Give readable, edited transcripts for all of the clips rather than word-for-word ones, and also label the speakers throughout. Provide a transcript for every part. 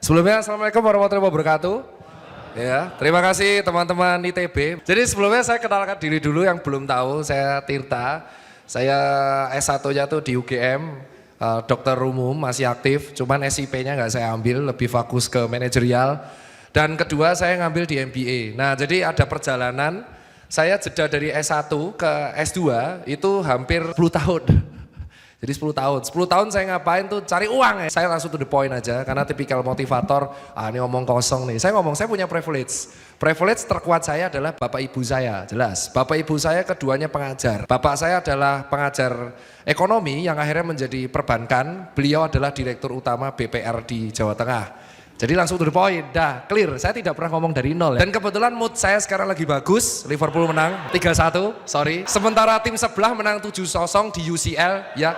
Speaker 1: Sebelumnya Assalamualaikum warahmatullahi wabarakatuh. Ya, terima kasih teman-teman ITB. Jadi sebelumnya saya kenalkan diri dulu yang belum tahu, saya Tirta. Saya S1-nya tuh di UGM, dokter umum masih aktif, cuman SIP-nya nggak saya ambil, lebih fokus ke manajerial. Dan kedua saya ngambil di MBA. Nah jadi ada perjalanan, saya jeda dari S1 ke S2 itu hampir 10 tahun. Jadi 10 tahun, 10 tahun saya ngapain tuh cari uang ya. Saya langsung to the point aja karena tipikal motivator, ini ngomong kosong nih. Saya ngomong saya punya privilege. Privilege terkuat saya adalah bapak ibu saya, jelas. Bapak ibu saya keduanya pengajar. Bapak saya adalah pengajar ekonomi yang akhirnya menjadi perbankan. Beliau adalah direktur utama BPR di Jawa Tengah. Jadi langsung to the point, dah clear. Saya tidak pernah ngomong dari nol ya. Dan kebetulan mood saya sekarang lagi bagus. Liverpool menang 3-1, sorry. Sementara tim sebelah menang 7-0 di UCL ya.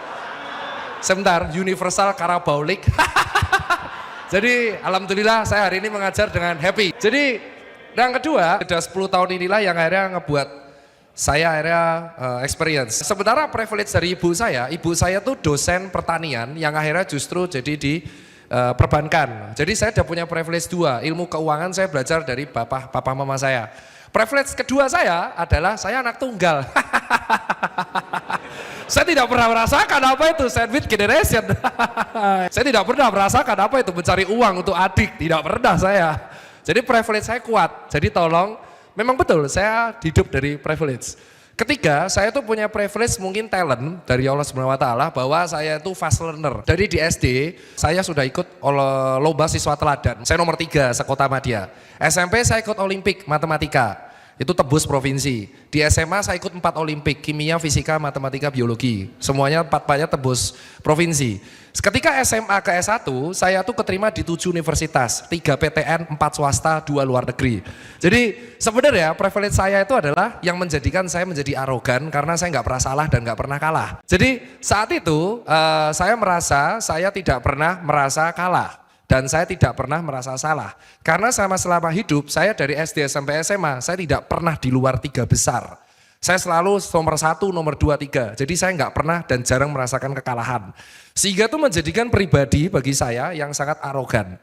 Speaker 1: Sebentar, Universal Carabao League. Jadi alhamdulillah saya hari ini mengajar dengan happy. Jadi yang kedua, sudah 10 tahun inilah yang akhirnya ngebuat saya akhirnya experience. Sementara privilege dari ibu saya tuh dosen pertanian yang akhirnya justru jadi di perbankan. Jadi saya udah punya privilege dua, ilmu keuangan saya belajar dari papa mama saya. Privilege kedua saya adalah saya anak tunggal. Saya tidak pernah merasakan apa itu sandwich generation. Saya tidak pernah merasakan apa itu mencari uang untuk adik, tidak pernah saya. Jadi privilege saya kuat. Jadi tolong, memang betul saya hidup dari privilege. Ketiga, saya tuh punya privilege mungkin talent dari Allah Subhanahu wa taala bahwa saya itu fast learner. Dari di SD, saya sudah ikut lomba siswa teladan. Saya nomor 3 sekota Madya. SMP saya ikut Olimpik matematika. Itu tebus provinsi. Di SMA saya ikut 4 Olimpik, kimia, fisika, matematika, biologi. Semuanya 4-empatnya tebus provinsi. Ketika SMA ke S1, saya tuh keterima di 7 universitas, 3 PTN, 4 swasta, 2 luar negeri. Jadi sebenarnya privilege saya itu adalah yang menjadikan saya menjadi arogan karena saya nggak pernah salah dan nggak pernah kalah. Jadi saat itu saya merasa saya tidak pernah merasa kalah. Dan saya tidak pernah merasa salah. Karena selama hidup, saya dari SD sampai SMA, saya tidak pernah di luar 3 besar. Saya selalu nomor 1, nomor 2, 3. Jadi saya nggak pernah dan jarang merasakan kekalahan. Sehingga itu menjadikan pribadi bagi saya yang sangat arogan.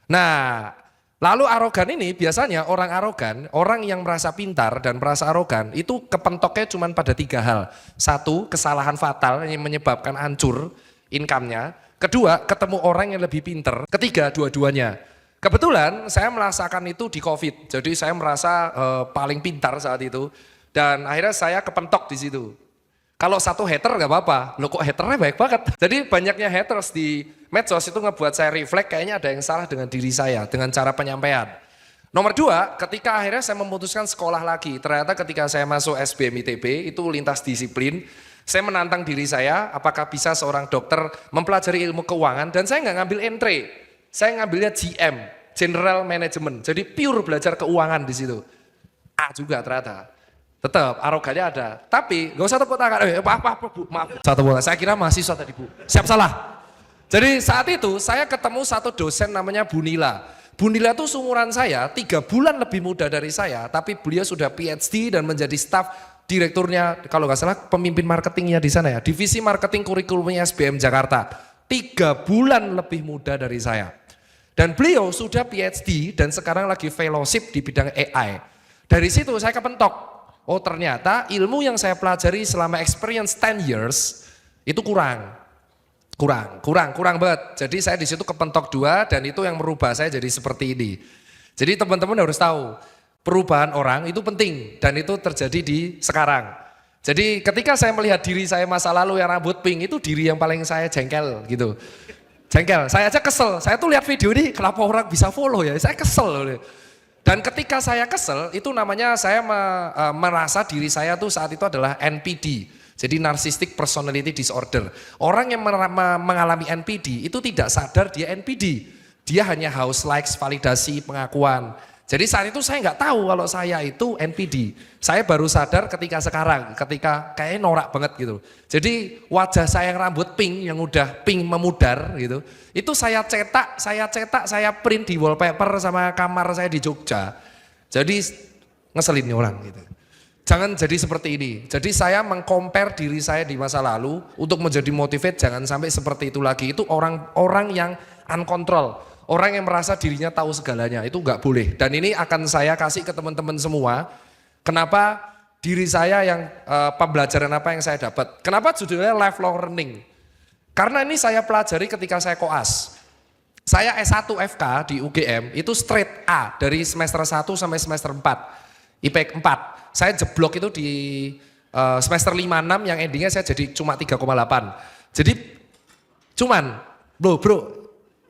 Speaker 1: Nah, lalu arogan ini biasanya orang arogan, orang yang merasa pintar dan merasa arogan, itu kepentoknya cuma pada 3 hal. 1, kesalahan fatal yang menyebabkan hancur income-nya. Kedua, ketemu orang yang lebih pinter. Ketiga, dua-duanya. Kebetulan saya merasakan itu di COVID. Jadi saya merasa paling pintar saat itu. Dan akhirnya saya kepentok di situ. Kalau satu hater gak apa-apa. Loh kok haternya baik banget. Jadi banyaknya haters di medsos itu ngebuat saya refleks kayaknya ada yang salah dengan diri saya. Dengan cara penyampaian. Nomor 2, ketika akhirnya saya memutuskan sekolah lagi. Ternyata ketika saya masuk SBM ITB itu lintas disiplin. Saya menantang diri saya, apakah bisa seorang dokter mempelajari ilmu keuangan dan saya nggak ngambil entry, saya ngambilnya GM, General Management, jadi pure belajar keuangan di situ. A juga ternyata, tetap arogannya ada, tapi nggak usah tepuk tangan, maaf bu, maaf. Satu bola, saya kira mahasiswa tadi bu, siap salah. Jadi saat itu saya ketemu satu dosen namanya Bu Nila. Bu Nila itu seumuran saya, 3 bulan lebih muda dari saya, tapi beliau sudah PhD dan menjadi staf direkturnya, kalau nggak salah pemimpin marketingnya di sana ya, divisi marketing kurikulumnya SBM Jakarta. 3 bulan lebih muda dari saya. Dan beliau sudah PhD dan sekarang lagi fellowship di bidang AI. Dari situ saya kepentok, oh ternyata ilmu yang saya pelajari selama experience 10 years itu kurang banget. Jadi saya di situ kepentok 2 dan itu yang merubah saya jadi seperti ini. Jadi teman-teman harus tahu, perubahan orang itu penting dan itu terjadi di sekarang. Jadi ketika saya melihat diri saya masa lalu yang rambut pink itu diri yang paling saya jengkel gitu. Jengkel, saya aja kesel. Saya tuh lihat video ini kenapa orang bisa follow ya, saya kesel. Dan ketika saya kesel itu namanya saya merasa diri saya tuh saat itu adalah NPD. Jadi Narcissistic Personality Disorder. Orang yang mengalami NPD itu tidak sadar dia NPD. Dia hanya haus likes, validasi, pengakuan. Jadi saat itu saya nggak tahu kalau saya itu NPD. Saya baru sadar ketika sekarang, ketika kayaknya norak banget gitu. Jadi wajah saya yang rambut pink, yang udah pink memudar gitu. Itu saya cetak, saya print di wallpaper sama kamar saya di Jogja. Jadi ngeselin nih orang gitu. Jangan jadi seperti ini. Jadi saya mengcompare diri saya di masa lalu untuk menjadi motivate, jangan sampai seperti itu lagi. Itu orang-orang yang uncontrol. Orang yang merasa dirinya tahu segalanya, itu nggak boleh. Dan ini akan saya kasih ke teman-teman semua. Kenapa diri saya yang pembelajaran apa yang saya dapat. Kenapa judulnya lifelong learning? Karena ini saya pelajari ketika saya koas. Saya S1 FK di UGM itu straight A dari semester 1 sampai semester 4. IPK 4. Saya jeblok itu di semester 5-6 yang endingnya saya jadi cuma 3,8. Jadi cuman bro,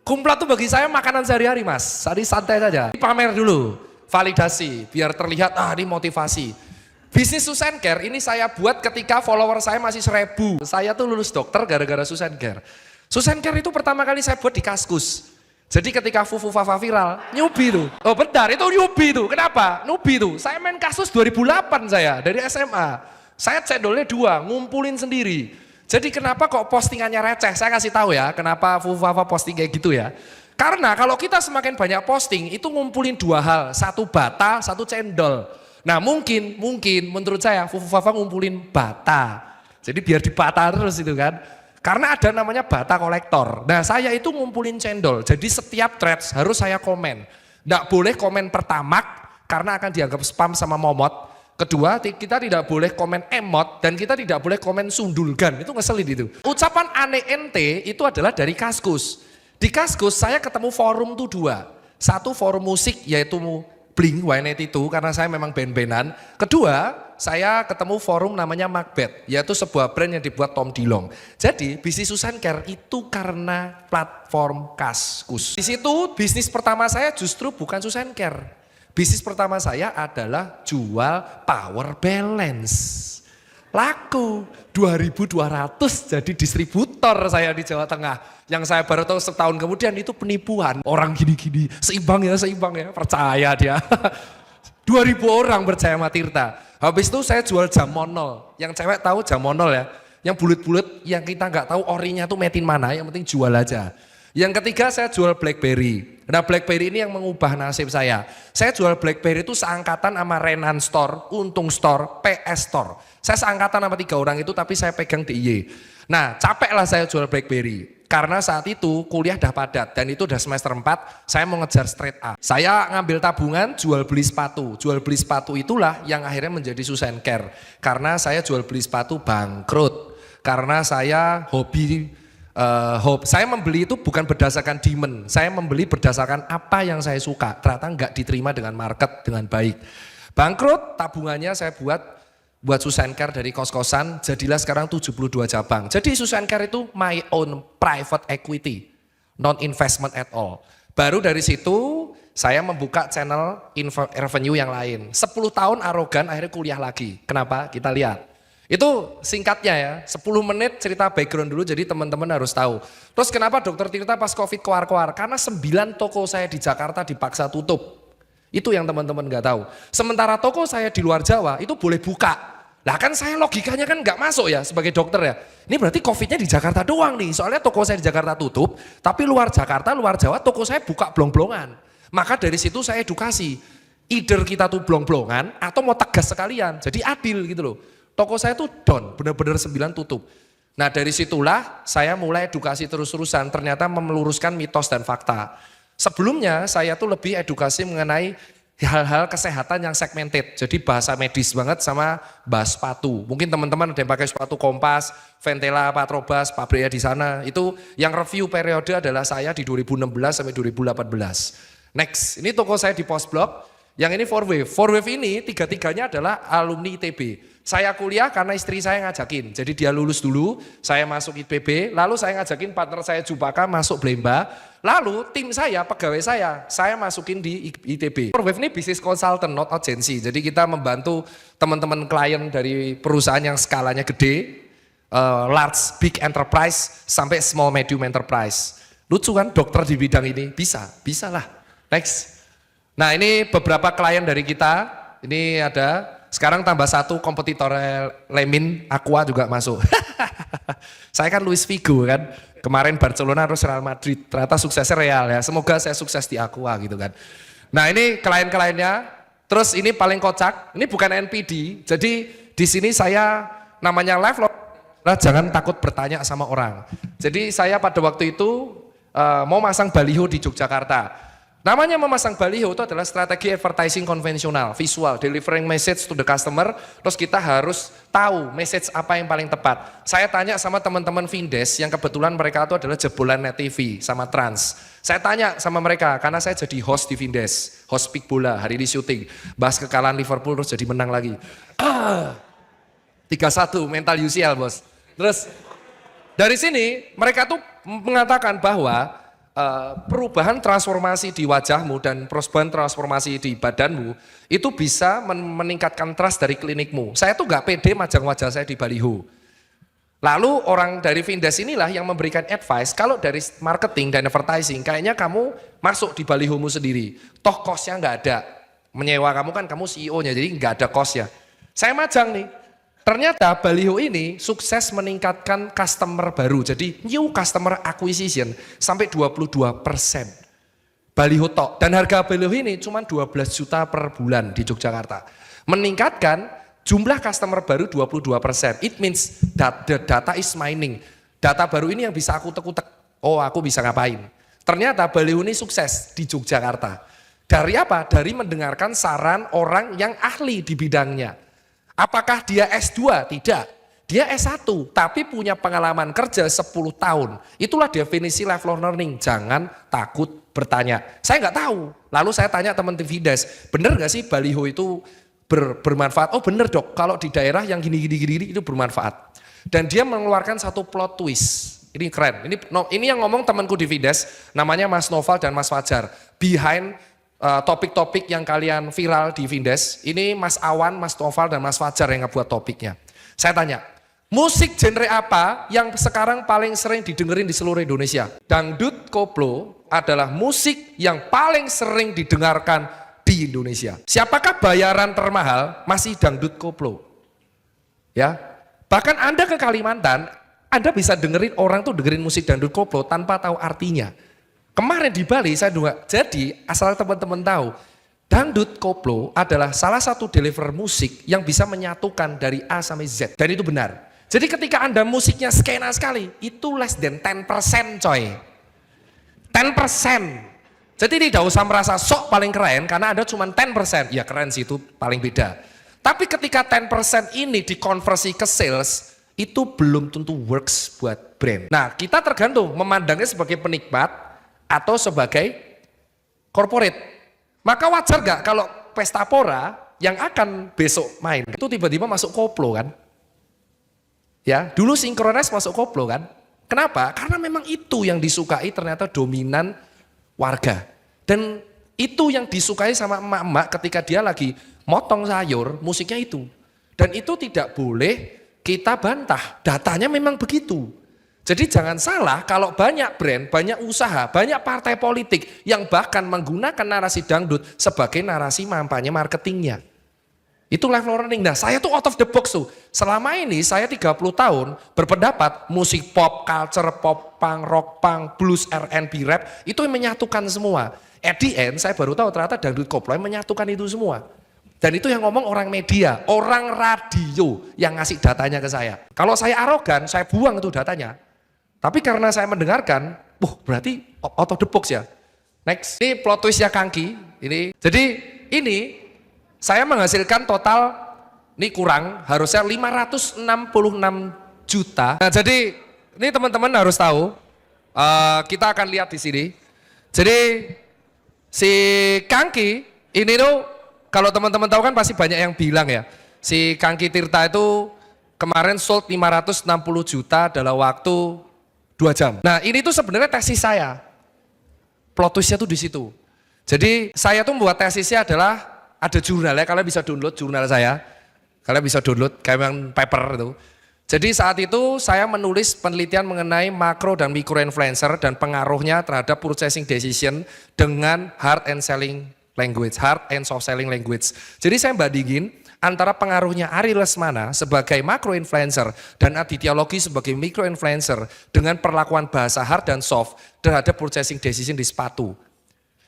Speaker 1: kumplot tuh bagi saya makanan sehari-hari mas, jadi santai saja. Pamer dulu, validasi, biar terlihat ini motivasi. Bisnis Susan Care ini saya buat ketika follower saya masih 1000. Saya tuh lulus dokter gara-gara Susan Care. Susan Care itu pertama kali saya buat di Kaskus. Jadi ketika Fufu Fafa viral, nyubi tuh. Oh bentar, itu nyubi tuh. Kenapa? Nyubi tuh. Saya main kasus 2008 saya, dari SMA. Saya cendolnya 2, ngumpulin sendiri. Jadi kenapa kok postingannya receh? Saya kasih tahu ya, kenapa Fufu Fafa posting kayak gitu ya. Karena kalau kita semakin banyak posting, itu ngumpulin 2 hal. 1 bata, 1 cendol. Nah mungkin menurut saya Fufu Fafa ngumpulin bata. Jadi biar dibata terus itu kan. Karena ada namanya bata kolektor. Nah saya itu ngumpulin cendol. Jadi setiap threads harus saya komen. Nggak boleh komen pertamax karena akan dianggap spam sama momot. Kedua, kita tidak boleh komen emot dan kita tidak boleh komen sundulgan. Itu ngeselin itu. Ucapan aneh ente itu adalah dari Kaskus. Di Kaskus saya ketemu forum tuh 2. 1 forum musik yaitu Blink-182 karena saya memang band-bandan. Kedua, saya ketemu forum namanya Macbeth, yaitu sebuah brand yang dibuat Tom Dillon. Jadi bisnis Susan Care itu karena platform Kaskus. Di situ bisnis pertama saya justru bukan Susan Care. Bisnis pertama saya adalah jual power balance. Laku 2.200 jadi distributor saya di Jawa Tengah. Yang saya baru tahu setahun kemudian itu penipuan. Orang gini-gini, seimbang ya, percaya dia. 2.000 orang percaya sama Tirta. Habis itu saya jual jamonol. Yang cewek tahu jamonol ya. Yang bulat-bulat yang kita nggak tahu orinya tuh metin mana, yang penting jual aja. Yang ketiga saya jual BlackBerry. Nah BlackBerry ini yang mengubah nasib saya. Saya jual BlackBerry itu seangkatan sama Renan Store, Untung Store, PS Store. Saya seangkatan sama 3 orang itu tapi saya pegang DIY. Nah capek lah saya jual BlackBerry. Karena saat itu kuliah udah padat dan itu udah semester 4 saya mau ngejar straight A. Saya ngambil tabungan jual beli sepatu. Jual beli sepatu itulah yang akhirnya menjadi Susan Care. Karena saya jual beli sepatu bangkrut. Karena saya saya membeli itu bukan berdasarkan demand, saya membeli berdasarkan apa yang saya suka, ternyata nggak diterima dengan market dengan baik. Bangkrut, tabungannya saya buat Susan Care dari kos-kosan, jadilah sekarang 72 cabang. Jadi Susan Care itu my own private equity, non investment at all. Baru dari situ saya membuka channel revenue yang lain. 10 tahun arogan akhirnya kuliah lagi. Kenapa? Kita lihat. Itu singkatnya ya, 10 menit cerita background dulu jadi teman-teman harus tahu. Terus kenapa Dokter Tirta pas Covid keluar-keluar? Karena 9 toko saya di Jakarta dipaksa tutup. Itu yang teman-teman nggak tahu. Sementara toko saya di luar Jawa itu boleh buka. Lah kan saya logikanya kan nggak masuk ya sebagai dokter ya. Ini berarti Covidnya di Jakarta doang nih. Soalnya toko saya di Jakarta tutup, tapi luar Jakarta, luar Jawa toko saya buka blong-blongan. Maka dari situ saya edukasi. Either kita tuh blong-blongan atau mau tegas sekalian. Jadi adil gitu loh. Toko saya tuh down, benar-benar 9 tutup. Nah dari situlah saya mulai edukasi terus-terusan, ternyata meluruskan mitos dan fakta. Sebelumnya saya tuh lebih edukasi mengenai hal-hal kesehatan yang segmented. Jadi bahasa medis banget sama bahas sepatu. Mungkin teman-teman ada yang pakai sepatu Kompas, Ventela, Patrobas, pabriknya di sana. Itu yang review periode adalah saya di 2016 sampai 2018. Next, ini toko saya di Post Blok. Yang ini 4Wave. 4Wave ini tiga-tiganya adalah alumni ITB. Saya kuliah karena istri saya ngajakin. Jadi dia lulus dulu, saya masuk ITB, lalu saya ngajakin partner saya Jupaka masuk Blemba. Lalu tim saya, pegawai saya masukin di ITB. 4Wave ini bisnis consultant, not agency. Jadi kita membantu teman-teman klien dari perusahaan yang skalanya gede, large, big enterprise, sampai small medium enterprise. Lucu kan dokter di bidang ini? Bisa lah. Next. Nah ini beberapa klien dari kita, ini ada, sekarang tambah 1 kompetitor Lemin, Aqua juga masuk. Saya kan Luis Figo kan, kemarin Barcelona terus Real Madrid, ternyata suksesnya Real ya, semoga saya sukses di Aqua gitu kan. Nah ini klien-kliennya, terus ini paling kocak, ini bukan NPD, jadi di sini saya namanya live, jangan takut bertanya sama orang. Jadi saya pada waktu itu mau masang baliho di Yogyakarta. Namanya memasang baliho itu adalah strategi advertising konvensional, visual, delivering message to the customer, terus kita harus tahu message apa yang paling tepat. Saya tanya sama teman-teman Vindes yang kebetulan mereka itu adalah jebolan Net TV sama Trans. Saya tanya sama mereka, karena saya jadi host di Vindes, host Speak Bola, hari ini syuting, bahas kekalahan Liverpool terus jadi menang lagi. 3-1 mental UCL bos. Terus dari sini mereka tuh mengatakan bahwa perubahan transformasi di wajahmu dan perubahan transformasi di badanmu itu bisa meningkatkan trust dari klinikmu. Saya tuh gak pede majang wajah saya di baliho. Lalu orang dari Vindes inilah yang memberikan advice, kalau dari marketing dan advertising kayaknya kamu masuk di balihomu sendiri. Toh kosnya gak ada. Menyewa kamu kan kamu CEO-nya, jadi gak ada kosnya. Saya majang nih. Ternyata baliho ini sukses meningkatkan customer baru. Jadi new customer acquisition sampai 22%. Baliho tok. Dan harga baliho ini cuma 12 juta per bulan di Yogyakarta. Meningkatkan jumlah customer baru 22%. It means that the data is mining. Data baru ini yang bisa aku tek-tek. Oh aku bisa ngapain. Ternyata baliho ini sukses di Yogyakarta. Dari apa? Dari mendengarkan saran orang yang ahli di bidangnya. Apakah dia S2? Tidak. Dia S1, tapi punya pengalaman kerja 10 tahun. Itulah definisi lifelong learning. Jangan takut bertanya. Saya nggak tahu. Lalu saya tanya teman Vindes, bener nggak sih baliho itu bermanfaat? Oh bener dok, kalau di daerah yang gini-gini itu bermanfaat. Dan dia mengeluarkan satu plot twist. Ini keren. Ini yang ngomong temanku di Vindes, namanya Mas Noval dan Mas Fajar. Behind topik-topik yang kalian viral di Vindes, ini Mas Awan, Mas Noval, dan Mas Fajar yang ngebuat topiknya. Saya tanya, musik genre apa yang sekarang paling sering didengerin di seluruh Indonesia? Dangdut koplo adalah musik yang paling sering didengarkan di Indonesia. Siapakah bayaran termahal? Masih dangdut koplo. Ya, bahkan Anda ke Kalimantan, Anda bisa dengerin orang tuh dengerin musik dangdut koplo tanpa tahu artinya. Kemarin di Bali saya juga, jadi asal teman-teman tahu, dangdut koplo adalah salah satu deliver musik yang bisa menyatukan dari A sampai Z. Dan itu benar. Jadi ketika Anda musiknya skena sekali, itu less than 10% coy. 10%. Jadi tidak usah merasa sok paling keren karena Anda cuma 10%. Ya keren sih, itu paling beda. Tapi ketika 10% ini dikonversi ke sales, itu belum tentu works buat brand. Nah kita tergantung memandangnya sebagai penikmat atau sebagai corporate. Maka wajar gak kalau pesta pora yang akan besok main itu tiba-tiba masuk koplo kan? Ya, dulu Synchronize masuk koplo kan? Kenapa? Karena memang itu yang disukai ternyata dominan warga. Dan itu yang disukai sama emak-emak ketika dia lagi motong sayur, musiknya itu. Dan itu tidak boleh kita bantah, datanya memang begitu. Jadi jangan salah kalau banyak brand, banyak usaha, banyak partai politik yang bahkan menggunakan narasi dangdut sebagai narasi kampanye marketingnya. Itu lifelong learning. Nah saya tuh out of the box tuh. Selama ini saya 30 tahun berpendapat musik pop, culture, pop, punk, rock, punk, blues, R&B, rap itu yang menyatukan semua. At the end saya baru tahu ternyata dangdut koplo yang menyatukan itu semua. Dan itu yang ngomong orang media, orang radio yang ngasih datanya ke saya. Kalau saya arogan, saya buang itu datanya. Tapi karena saya mendengarkan, berarti out of the box ya. Next, ini plot twistnya Kangki. Ini, jadi ini saya menghasilkan total, ini kurang, harusnya 566 juta. Nah jadi ini teman-teman harus tahu, kita akan lihat di sini. Jadi si Kangki ini tuh, kalau teman-teman tahu kan pasti banyak yang bilang ya, si Kangki Tirta itu kemarin sold 560 juta dalam waktu 2 jam. Nah ini tuh sebenarnya tesis saya, plot twistnya tuh di situ. Jadi saya tuh membuat tesisnya adalah ada jurnalnya, kalian bisa download jurnal saya, kalian bisa download kayak yang paper itu. Jadi saat itu saya menulis penelitian mengenai makro dan mikro influencer dan pengaruhnya terhadap purchasing decision dengan hard and selling language, hard and soft selling language. Jadi saya bandingin antara pengaruhnya Ari Lesmana sebagai makro influencer dan Aditya Logi sebagai mikro influencer dengan perlakuan bahasa hard dan soft terhadap purchasing decision di sepatu.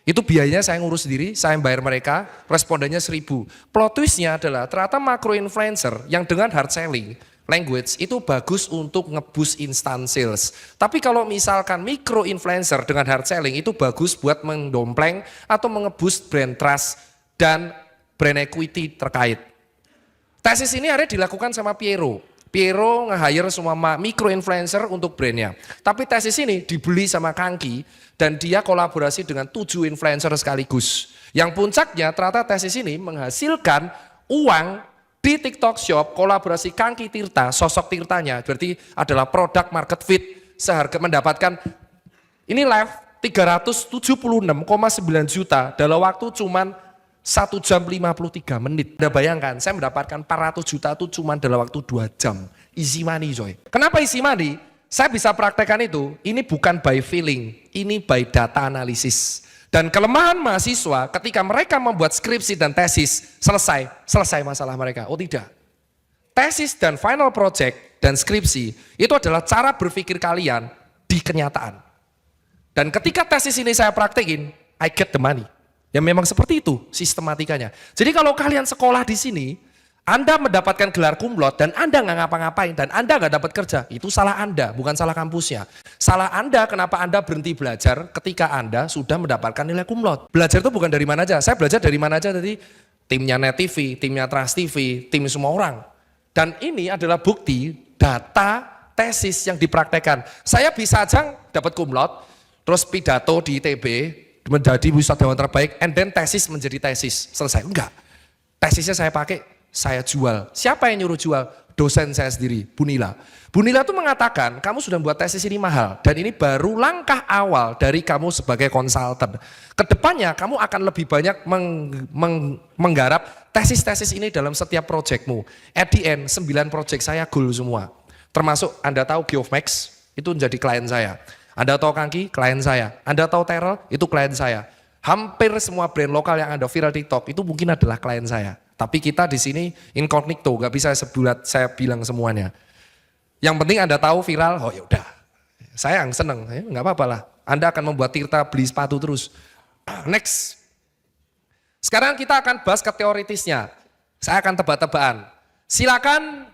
Speaker 1: Itu biayanya saya ngurus sendiri, saya bayar mereka, respondennya 1000. Plot twistnya adalah ternyata makro influencer yang dengan hard selling language itu bagus untuk ngeboost instant sales. Tapi kalau misalkan micro influencer dengan hard selling itu bagus buat mendompleng atau mengeboost brand trust dan brand equity terkait. Tesis ini akhirnya dilakukan sama Piero. Piero nge-hire semua micro influencer untuk brandnya. Tapi tesis ini dibeli sama Kangki dan dia kolaborasi dengan 7 influencer sekaligus. Yang puncaknya ternyata tesis ini menghasilkan uang di TikTok Shop, kolaborasi Kangki Tirta, sosok Tirtanya berarti adalah produk market fit seharga mendapatkan ini live 376,9 juta dalam waktu cuman 1 jam 53 menit. Anda bayangkan, saya mendapatkan 400 juta itu cuma dalam waktu 2 jam. Easy money coy. Kenapa easy money? Saya bisa praktekkan itu, ini bukan by feeling, ini by data analisis. Dan kelemahan mahasiswa ketika mereka membuat skripsi dan tesis, selesai masalah mereka. Oh tidak. Tesis dan final project dan skripsi itu adalah cara berpikir kalian di kenyataan. Dan ketika tesis ini saya praktekin, I get the money. Ya memang seperti itu sistematikanya. Jadi kalau kalian sekolah di sini, Anda mendapatkan gelar cum laude dan Anda nggak ngapa-ngapain dan Anda nggak dapat kerja, itu salah Anda, bukan salah kampusnya. Salah Anda kenapa Anda berhenti belajar ketika Anda sudah mendapatkan nilai cum laude. Belajar itu bukan dari mana aja, saya belajar dari mana aja tadi, timnya Net TV, timnya Trans TV, tim semua orang. Dan ini adalah bukti data tesis yang dipraktekkan. Saya bisa aja dapat cum laude, terus pidato di ITB, menjadi wisudawan terbaik, and then tesis menjadi tesis, selesai. Enggak, tesisnya saya pakai, saya jual. Siapa yang nyuruh jual? Dosen saya sendiri, Bunila. Bunila itu mengatakan, kamu sudah buat tesis ini mahal, dan ini baru langkah awal dari kamu sebagai konsultan. Kedepannya kamu akan lebih banyak menggarap tesis-tesis ini dalam setiap proyekmu. At the end, 9 proyek saya goal semua. Termasuk Anda tahu Geofmax, itu menjadi klien saya. Anda tahu Kangki, klien saya. Anda tahu Terrell, itu klien saya. Hampir semua brand lokal yang Anda viral TikTok, itu mungkin adalah klien saya. Tapi kita di sini incognito, nggak bisa saya bilang semuanya. Yang penting Anda tahu viral, oh yaudah, saya yang seneng, nggak apa-apa lah. Anda akan membuat Tirta beli sepatu terus. Next, sekarang kita akan bahas ke teoritisnya. Saya akan tebak-tebakan. Silakan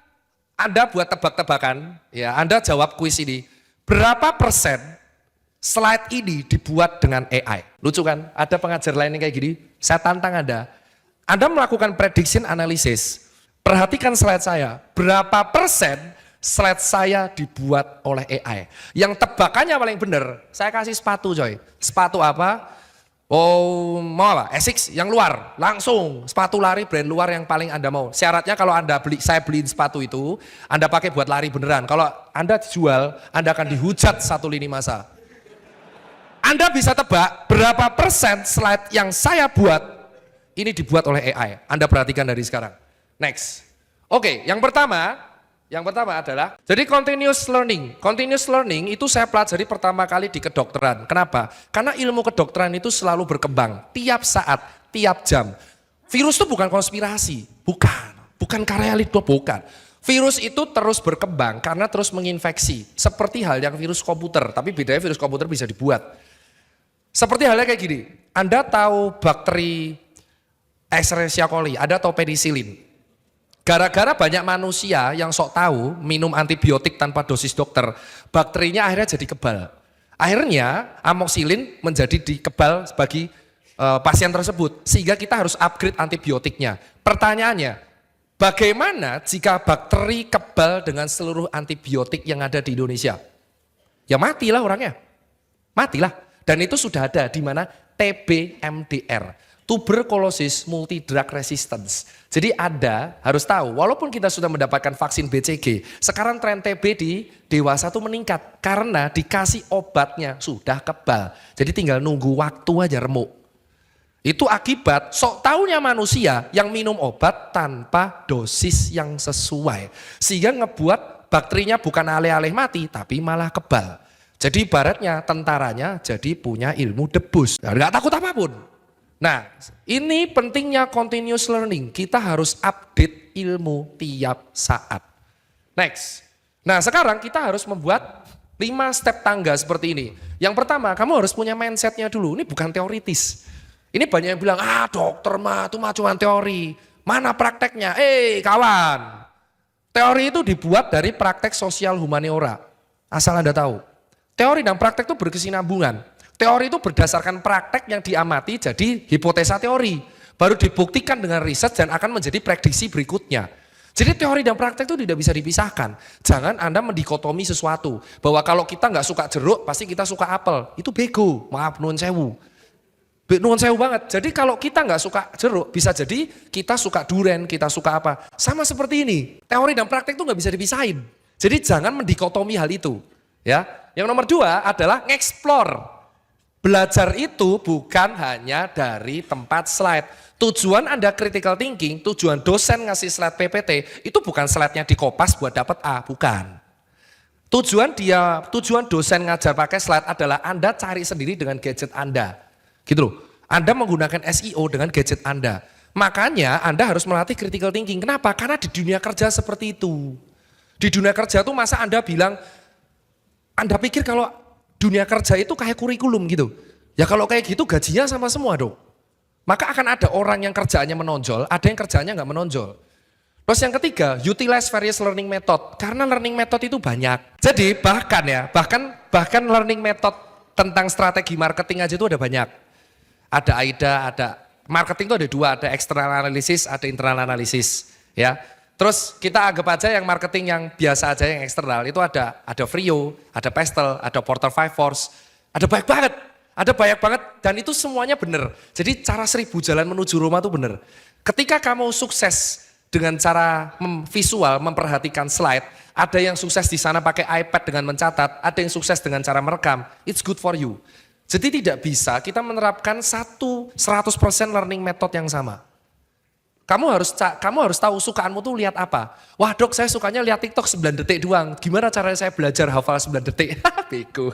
Speaker 1: Anda buat tebak-tebakan, ya Anda jawab kuis ini. Berapa persen slide ini dibuat dengan AI? Lucu kan? Ada pengajar lain yang kayak gini. Saya tantang Anda. Anda melakukan prediction analysis, perhatikan slide saya, berapa persen slide saya dibuat oleh AI. Yang tebakannya paling benar, saya kasih sepatu coy. Sepatu apa? Oh mau apa? Asics yang luar, langsung sepatu lari brand luar yang paling Anda mau. Syaratnya kalau Anda saya beliin sepatu itu, Anda pakai buat lari beneran. Kalau Anda jual, Anda akan dihujat 1 lini masa. Anda bisa tebak berapa persen slide yang saya buat ini dibuat oleh AI. Anda perhatikan dari sekarang. Next. Oke, yang pertama adalah, jadi continuous learning. Continuous learning itu saya pelajari pertama kali di kedokteran. Kenapa? Karena ilmu kedokteran itu selalu berkembang. Tiap saat, tiap jam. Virus itu bukan konspirasi. Bukan karya Lidbo, bukan. Virus itu terus berkembang karena terus menginfeksi. Seperti hal yang virus komputer. Tapi bedanya virus komputer bisa dibuat. Seperti halnya kayak gini. Anda tahu bakteri Escherichia coli, ada atau penisilin. Gara-gara banyak manusia yang sok tahu minum antibiotik tanpa dosis dokter, bakterinya akhirnya jadi kebal. Akhirnya amoxicillin menjadi kebal bagi pasien tersebut, sehingga kita harus upgrade antibiotiknya. Pertanyaannya, bagaimana jika bakteri kebal dengan seluruh antibiotik yang ada di Indonesia? Ya matilah orangnya, matilah. Dan itu sudah ada di mana? TBMDR. Tuberculosis multidrug resistance. Jadi Anda harus tahu, walaupun kita sudah mendapatkan vaksin BCG, sekarang tren TB di dewasa itu meningkat karena dikasih obatnya sudah kebal. Jadi tinggal nunggu waktu aja remuk. Itu akibat sok taunya manusia yang minum obat tanpa dosis yang sesuai. Sehingga ngebuat bakterinya bukan alih-alih mati, tapi malah kebal. Jadi ibaratnya tentaranya jadi punya ilmu debus. Nggak takut apapun. Nah, ini pentingnya continuous learning. Kita harus update ilmu tiap saat. Next. Nah, sekarang kita harus membuat 5 step tangga seperti ini. Yang pertama, kamu harus punya mindsetnya dulu. Ini bukan teoritis. Ini banyak yang bilang, dokter mah itu mah cuma teori. Mana prakteknya? Kawan. Teori itu dibuat dari praktek sosial humaniora. Asal Anda tahu. Teori dan praktek itu berkesinambungan. Teori itu berdasarkan praktek yang diamati jadi hipotesa teori. Baru dibuktikan dengan riset dan akan menjadi prediksi berikutnya. Jadi teori dan praktek itu tidak bisa dipisahkan. Jangan Anda mendikotomi sesuatu. Bahwa kalau kita nggak suka jeruk, pasti kita suka apel. Itu bego, maaf nuwun sewu. Nuwun sewu banget. Jadi kalau kita nggak suka jeruk, bisa jadi kita suka duren, kita suka apa. Sama seperti ini, teori dan praktek itu nggak bisa dipisahin. Jadi jangan mendikotomi hal itu. Ya. Yang nomor 2 adalah ngeksplor. Belajar itu bukan hanya dari tempat slide. Tujuan Anda critical thinking, tujuan dosen ngasih slide PPT, itu bukan slide-nya dikopas buat dapat A, bukan. Tujuan dosen ngajar pakai slide adalah Anda cari sendiri dengan gadget Anda. Gitu loh. Anda menggunakan SEO dengan gadget Anda. Makanya Anda harus melatih critical thinking. Kenapa? Karena di dunia kerja seperti itu. Di dunia kerja tuh masa Anda bilang, Anda pikir kalau dunia kerja itu kayak kurikulum gitu. Ya kalau kayak gitu gajinya sama semua dong. Maka akan ada orang yang kerjaannya menonjol, ada yang kerjaannya nggak menonjol. Terus yang ketiga, utilize various learning method. Karena learning method itu banyak. Jadi bahkan learning method tentang strategi marketing aja itu ada banyak. Ada AIDA, ada marketing itu ada 2, ada external analysis, ada internal analysis. Ya. Terus kita anggap aja yang marketing yang biasa aja yang eksternal itu ada Frio, ada Pestel, ada Porter 5 Force, ada banyak banget dan itu semuanya benar. Jadi cara 1000 jalan menuju Roma itu benar. Ketika kamu sukses dengan cara visual memperhatikan slide, ada yang sukses di sana pakai iPad dengan mencatat, ada yang sukses dengan cara merekam, it's good for you. Jadi tidak bisa kita menerapkan 100% learning method yang sama. Kamu harus tahu sukaanmu tuh lihat apa. Wah dok saya sukanya lihat TikTok 9 detik doang. Gimana caranya saya belajar hafal 9 detik? Bego.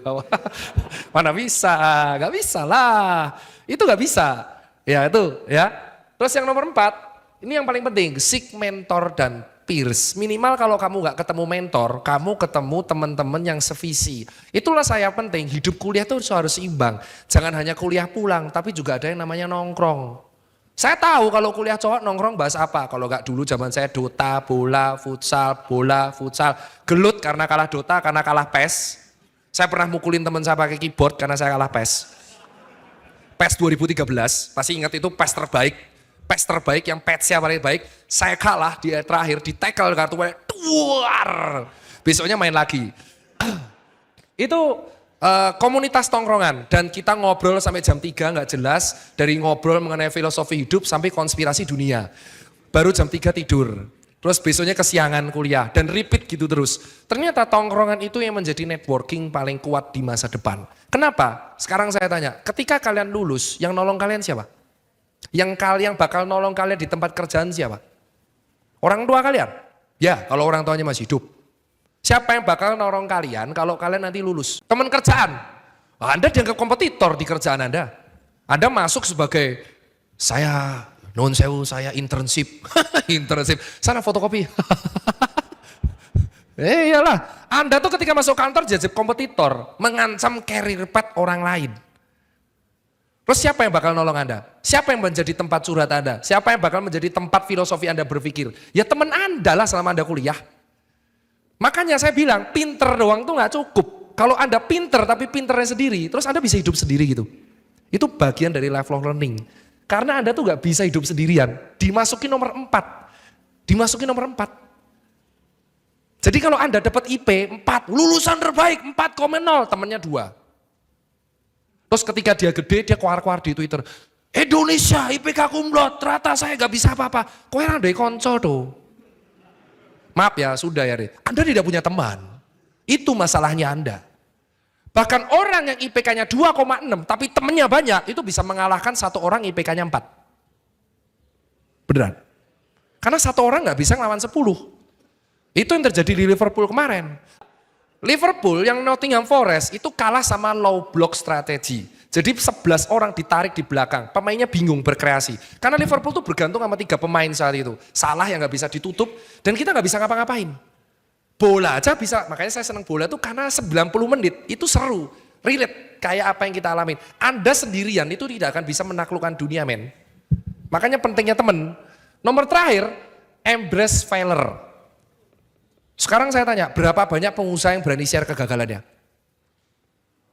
Speaker 1: Mana bisa, gak bisa lah. Itu gak bisa. Ya itu ya. Terus yang nomor 4, ini yang paling penting. Seek mentor dan peers. Minimal kalau kamu gak ketemu mentor, kamu ketemu teman-teman yang sevisi. Itulah saya penting, hidup kuliah tuh harus seimbang. Jangan hanya kuliah pulang, tapi juga ada yang namanya nongkrong. Saya tahu kalau kuliah cowok nongkrong bahas apa. Kalau nggak dulu zaman saya Dota, bola, futsal. Gelut karena kalah Dota, karena kalah PES. Saya pernah mukulin teman saya pakai keyboard karena saya kalah PES. PES 2013, pasti ingat itu PES terbaik. PES terbaik yang patch-nya paling baik. Saya kalah di terakhir, di tackle kartu tuar. Besoknya main lagi. Itu komunitas tongkrongan dan kita ngobrol sampai jam 3 nggak jelas, dari ngobrol mengenai filosofi hidup sampai konspirasi dunia. Baru jam 3 tidur. Terus besoknya kesiangan kuliah dan repeat gitu terus. Ternyata tongkrongan itu yang menjadi networking paling kuat di masa depan. Kenapa? Sekarang saya tanya, ketika kalian lulus, yang nolong kalian siapa? Yang bakal nolong kalian di tempat kerjaan siapa? Orang tua kalian? Ya, kalau orang tuanya masih hidup. Siapa yang bakal nolong kalian kalau kalian nanti lulus? Teman kerjaan. Anda dianggap kompetitor di kerjaan Anda. Anda masuk sebagai saya non sewu, saya internship. Internship. Sana fotokopi. Iyalah. Anda tuh ketika masuk kantor jadi kompetitor, mengancam career path orang lain. Terus siapa yang bakal nolong Anda? Siapa yang menjadi tempat curhat Anda? Siapa yang bakal menjadi tempat filosofi Anda berpikir? Ya teman Anda lah selama Anda kuliah. Makanya saya bilang pinter doang tuh gak cukup. Kalau Anda pinter tapi pinternya sendiri, terus Anda bisa hidup sendiri gitu. Itu bagian dari lifelong learning. Karena Anda tuh gak bisa hidup sendirian. Dimasukin nomor 4. Jadi kalau Anda dapat IP 4, lulusan terbaik 4,0, temennya 2. Terus ketika dia gede, dia keluar-keluar di Twitter. Indonesia IPK kumlot, ternyata saya gak bisa apa-apa. Kok yang ada konco tuh. Maaf ya, sudah ya. Anda tidak punya teman. Itu masalahnya Anda. Bahkan orang yang IPK-nya 2,6 tapi temannya banyak, itu bisa mengalahkan satu orang IPK-nya 4. Beneran. Karena satu orang nggak bisa ngelawan 10. Itu yang terjadi di Liverpool kemarin. Liverpool yang Nottingham Forest itu kalah sama low block strategy. Jadi 11 orang ditarik di belakang, pemainnya bingung berkreasi. Karena Liverpool tuh bergantung sama 3 pemain saat itu. Salah yang gak bisa ditutup dan kita gak bisa ngapa-ngapain. Bola aja bisa, makanya saya senang bola tuh karena 90 menit itu seru. Relate, kayak apa yang kita alamin. Anda sendirian itu tidak akan bisa menaklukkan dunia men. Makanya pentingnya temen. Nomor terakhir, embrace failure. Sekarang saya tanya, berapa banyak pengusaha yang berani share kegagalannya?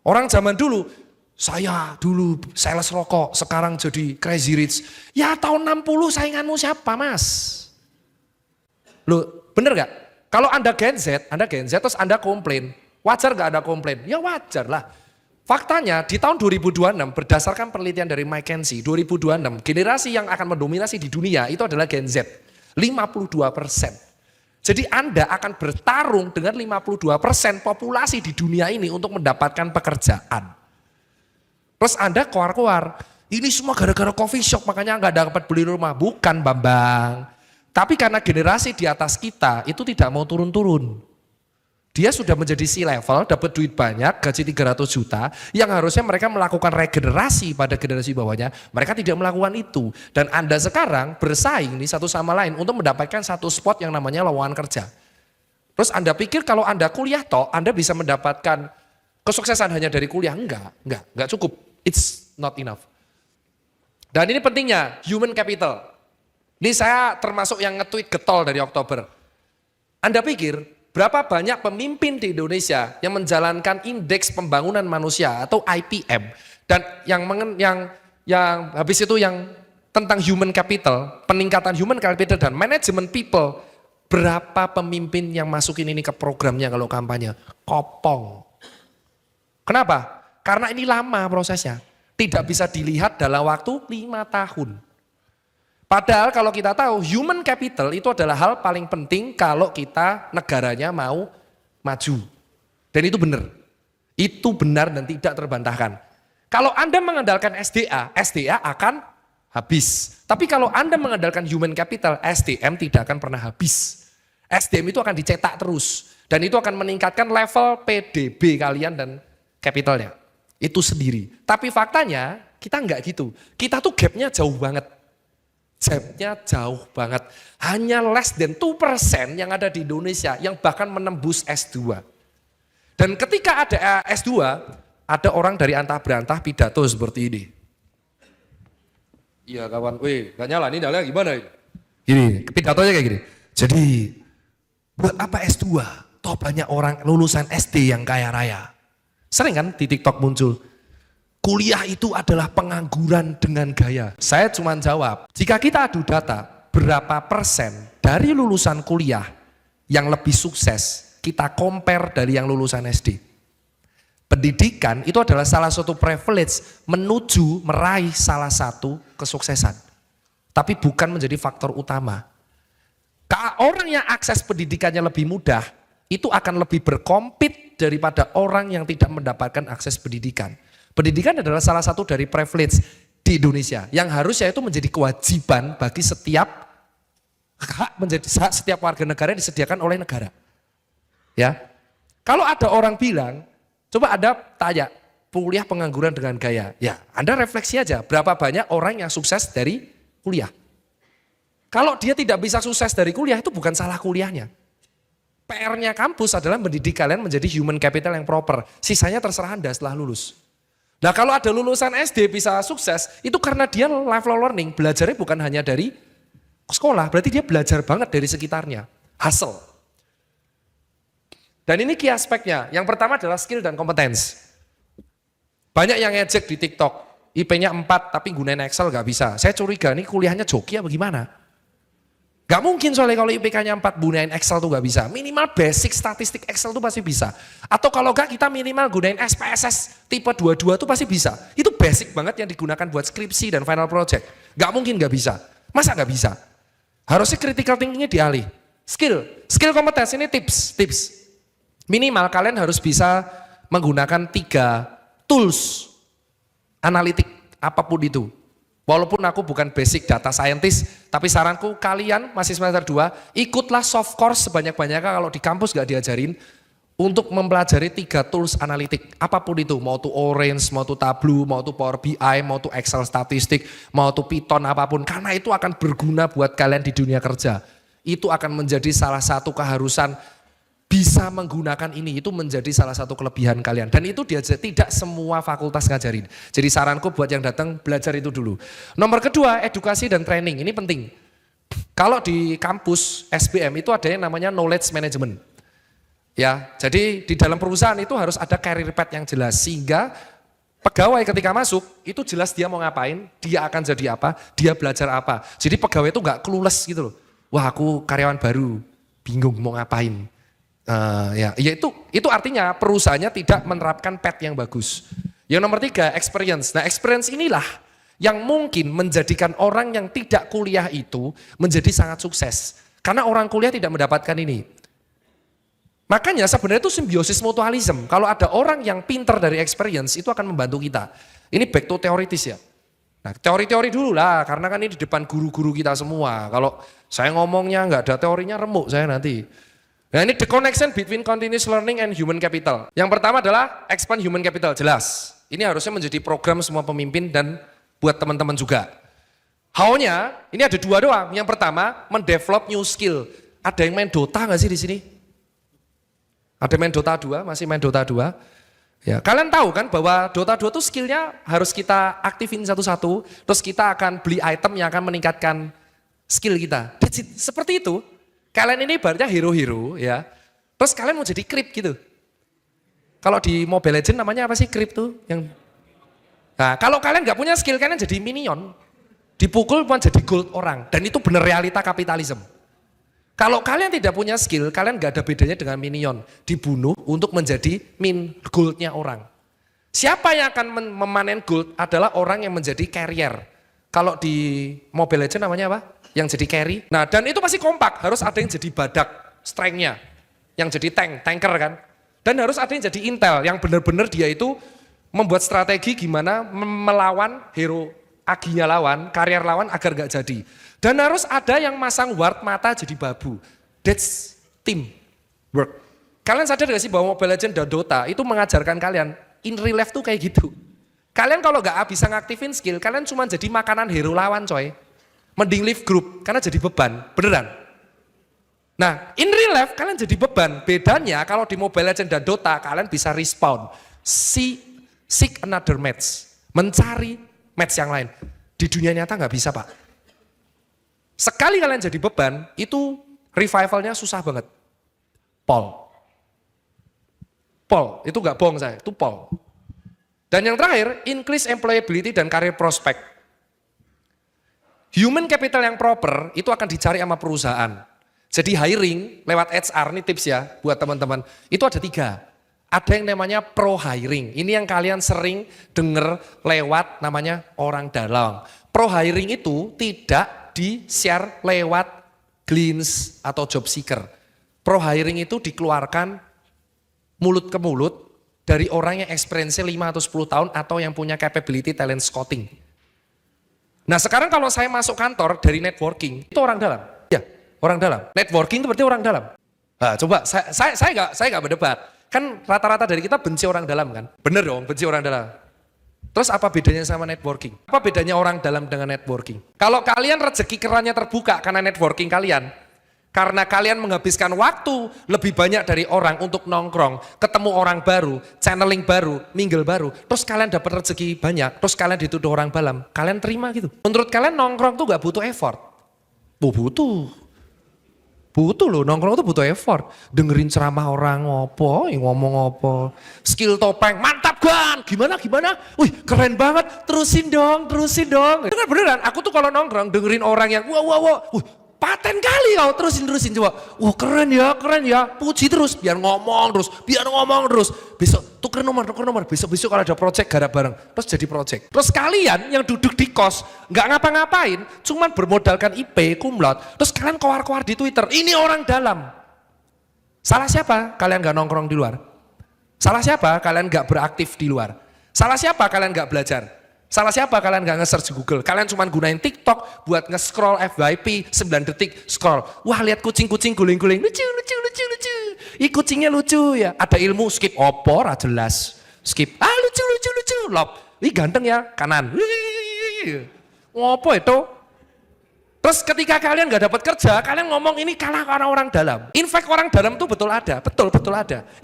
Speaker 1: Orang zaman dulu, saya dulu sales rokok, sekarang jadi crazy rich. Ya tahun 60 sainganmu siapa mas? Loh bener gak? Kalau Anda Gen Z terus Anda komplain, wajar gak Anda komplain? Ya wajar lah. Faktanya di tahun 2026 berdasarkan penelitian dari McKinsey, 2026 generasi yang akan mendominasi di dunia itu adalah Gen Z, 52%. Jadi Anda akan bertarung dengan 52% populasi di dunia ini untuk mendapatkan pekerjaan. Terus Anda keluar-keluar, ini semua gara-gara coffee shop makanya nggak dapat beli rumah. Bukan Bambang. Tapi karena generasi di atas kita itu tidak mau turun-turun. Dia sudah menjadi C-level, dapat duit banyak, gaji 300 juta, yang harusnya mereka melakukan regenerasi pada generasi bawahnya, mereka tidak melakukan itu. Dan Anda sekarang bersaing nih satu sama lain untuk mendapatkan satu spot yang namanya lowongan kerja. Terus Anda pikir kalau Anda kuliah toh, Anda bisa mendapatkan kesuksesan hanya dari kuliah? Enggak cukup. It's not enough. Dan ini pentingnya, human capital. Ini saya termasuk yang nge-tweet getol dari Oktober. Anda pikir berapa banyak pemimpin di Indonesia yang menjalankan indeks pembangunan manusia atau IPM dan yang habis itu yang tentang human capital, peningkatan human capital dan manajemen people, berapa pemimpin yang masukin ini ke programnya kalau kampanye? Kopong. Kenapa? Karena ini lama prosesnya, tidak bisa dilihat dalam waktu 5 tahun. Padahal kalau kita tahu human capital itu adalah hal paling penting kalau kita negaranya mau maju. Dan itu benar. Itu benar dan tidak terbantahkan. Kalau Anda mengandalkan SDA akan habis. Tapi kalau Anda mengandalkan human capital, SDM tidak akan pernah habis. SDM itu akan dicetak terus. Dan itu akan meningkatkan level PDB kalian dan capitalnya. Itu sendiri. Tapi faktanya kita enggak gitu. Kita tuh gapnya jauh banget. Gapnya jauh banget. Hanya less than 2% yang ada di Indonesia yang bahkan menembus S2. Dan ketika ada S2, ada orang dari antah berantah pidato seperti ini. Iya kawan, gak nyala, ini nyala gimana ini? Gini, pidatonya kayak gini. Jadi, buat apa S2? Toh banyak orang lulusan SD yang kaya raya. Sering kan di TikTok muncul, kuliah itu adalah pengangguran dengan gaya. Saya cuma jawab, jika kita adu data, berapa persen dari lulusan kuliah yang lebih sukses, kita compare dari yang lulusan SD. Pendidikan itu adalah salah satu privilege menuju meraih salah satu kesuksesan. Tapi bukan menjadi faktor utama. Orang yang akses pendidikannya lebih mudah, itu akan lebih berkompet daripada orang yang tidak mendapatkan akses pendidikan. Pendidikan adalah salah satu dari privilege di Indonesia yang harusnya itu menjadi kewajiban bagi setiap warga negara yang disediakan oleh negara. Ya, kalau ada orang bilang, coba Anda tanya, kuliah pengangguran dengan gaya. Ya, Anda refleksi aja, berapa banyak orang yang sukses dari kuliah. Kalau dia tidak bisa sukses dari kuliah, itu bukan salah kuliahnya. PR-nya kampus adalah mendidik kalian menjadi human capital yang proper. Sisanya terserah Anda setelah lulus. Nah kalau ada lulusan SD bisa sukses, itu karena dia lifelong learning, belajarnya bukan hanya dari sekolah, berarti dia belajar banget dari sekitarnya, hustle. Dan ini key aspeknya, yang pertama adalah skill dan kompetensi. Banyak yang ngejek di TikTok, IP-nya 4 tapi gunain Excel gak bisa. Saya curiga ini kuliahnya joki apa gimana? Gak mungkin soalnya kalau IPK-nya 4 gunain Excel tuh gak bisa. Minimal basic statistik Excel tuh pasti bisa. Atau kalau gak kita minimal gunain SPSS tipe 22 tuh pasti bisa. Itu basic banget yang digunakan buat skripsi dan final project. Gak mungkin gak bisa. Masa gak bisa? Harusnya critical thinking-nya dialih. Skill kompetensi ini tips. Minimal kalian harus bisa menggunakan 3 tools analitik apapun itu. Walaupun aku bukan basic data scientist, tapi saranku kalian masih semester 2, ikutlah soft course sebanyak-banyaknya kalau di kampus gak diajarin untuk mempelajari 3 tools analitik. Apapun itu, mau itu Orange, mau itu Tableau, mau itu Power BI, mau itu Excel statistik, mau itu Python apapun. Karena itu akan berguna buat kalian di dunia kerja. Itu akan menjadi salah satu keharusan. Bisa menggunakan ini, itu menjadi salah satu kelebihan kalian. Dan itu tidak semua fakultas ngajarin. Jadi saranku buat yang datang, belajar itu dulu. Nomor kedua, edukasi dan training, ini penting. Kalau di kampus SBM itu ada yang namanya knowledge management. Ya, jadi di dalam perusahaan itu harus ada career path yang jelas sehingga pegawai ketika masuk itu jelas dia mau ngapain, dia akan jadi apa, dia belajar apa. Jadi pegawai itu nggak clueless gitu loh. Wah, aku karyawan baru, bingung mau ngapain. Ya itu artinya perusahaannya tidak menerapkan path yang bagus. Yang nomor 3, experience. Nah, experience inilah yang mungkin menjadikan orang yang tidak kuliah itu menjadi sangat sukses. Karena orang kuliah tidak mendapatkan ini. Makanya sebenarnya itu simbiosis mutualism. Kalau ada orang yang pinter dari experience, itu akan membantu kita. Ini back to teoritis ya. Nah, teori-teori dulu lah, karena kan ini di depan guru-guru kita semua. Kalau saya ngomongnya nggak ada teorinya, remuk saya nanti. Nah, ini the connection between continuous learning and human capital. Yang pertama adalah expand human capital, jelas. Ini harusnya menjadi program semua pemimpin dan buat teman-teman juga. How-nya, ini ada 2 doang. Yang pertama, mendevelop new skill. Ada yang main Dota nggak sih di sini? Ada main Dota 2, masih main Dota 2. Ya, kalian tahu kan bahwa Dota 2 itu skillnya harus kita aktifin satu-satu, terus kita akan beli item yang akan meningkatkan skill kita. Seperti itu. Kalian ini ibaratnya hero-hero ya. Terus kalian mau jadi creep gitu. Kalau di Mobile Legends namanya apa sih creep tuh? Nah, kalau kalian nggak punya skill, kalian jadi minion. Dipukul pun jadi gold orang. Dan itu benar realita kapitalisme. Kalau kalian tidak punya skill, kalian nggak ada bedanya dengan minion. Dibunuh untuk menjadi goldnya orang. Siapa yang akan memanen gold adalah orang yang menjadi carrier. Kalau di Mobile Legends namanya apa? Yang jadi carry. Nah, dan itu pasti kompak. Harus ada yang jadi badak strength-nya. Yang jadi tanker kan. Dan harus ada yang jadi intel. Yang benar-benar dia itu membuat strategi gimana melawan hero aginya lawan, karier lawan agar gak jadi. Dan harus ada yang masang ward mata jadi babu. That's team work. Kalian sadar gak sih bahwa Mobile Legends dan Dota itu mengajarkan kalian in real life tuh kayak gitu. Kalian kalau gak bisa ngaktifin skill, kalian cuma jadi makanan hero lawan coy. Mending leave group, karena jadi beban, beneran. Nah, in real life kalian jadi beban. Bedanya kalau di Mobile Legends dan Dota kalian bisa respawn. Seek another match. Mencari match yang lain. Di dunia nyata nggak bisa pak. Sekali kalian jadi beban, itu revivalnya susah banget. Paul, itu nggak bohong saya, itu Paul. Dan yang terakhir, increase employability dan career prospect. Human capital yang proper itu akan dicari sama perusahaan. Jadi hiring lewat HR, ini tips ya buat teman-teman. Itu ada 3. Ada yang namanya pro hiring. Ini yang kalian sering dengar lewat namanya orang dalam. Pro hiring itu tidak di-share lewat Glints atau job seeker. Pro hiring itu dikeluarkan mulut ke mulut dari orang yang experience 5 atau 10 tahun atau yang punya capability talent scouting. Nah sekarang kalau saya masuk kantor dari networking, itu orang dalam. Ya, orang dalam. Networking itu berarti orang dalam. Nah, coba saya nggak berdebat. Kan rata-rata dari kita benci orang dalam kan? Bener dong, benci orang dalam. Terus apa bedanya sama networking? Apa bedanya orang dalam dengan networking? Kalau kalian rezeki kerannya terbuka karena networking kalian, karena kalian menghabiskan waktu lebih banyak dari orang untuk nongkrong, ketemu orang baru, channeling baru, mingle baru, terus kalian dapat rezeki banyak, terus kalian dituduh orang dalam, kalian terima gitu. Menurut kalian nongkrong tuh gak butuh effort? Butuh loh, nongkrong tuh butuh effort. Dengerin ceramah orang ngopo, ngomong ngopo. Skill topeng, mantap Gan, gimana? Wih keren banget, terusin dong. Beneran, aku tuh kalau nongkrong dengerin orang yang wah. Wih paten kali kau, terusin coba. Wah keren ya, puji terus, biar ngomong terus. Besok tuker nomor, besok kalau ada project garap bareng, terus jadi project. Terus kalian yang duduk di kos, nggak ngapa-ngapain, cuman bermodalkan IP, kumlot, terus kalian keluar di Twitter, ini orang dalam. Salah siapa? Kalian nggak nongkrong di luar? Salah siapa? Kalian nggak beraktif di luar? Salah siapa? Kalian nggak belajar? Salah siapa? Kalian nggak nge-search Google? Kalian cuma gunain TikTok buat nge-scroll FYP 9 detik scroll. Wah lihat kucing guling-guling, lucu. Ih kucingnya lucu ya. Ada ilmu skip opor, jelas. Skip. Lucu. Lop. Ih ganteng ya, kanan. Ngopo itu? Terus ketika kalian nggak dapat kerja, kalian ngomong ini kalah karena orang dalam. In fact orang dalam itu betul ada.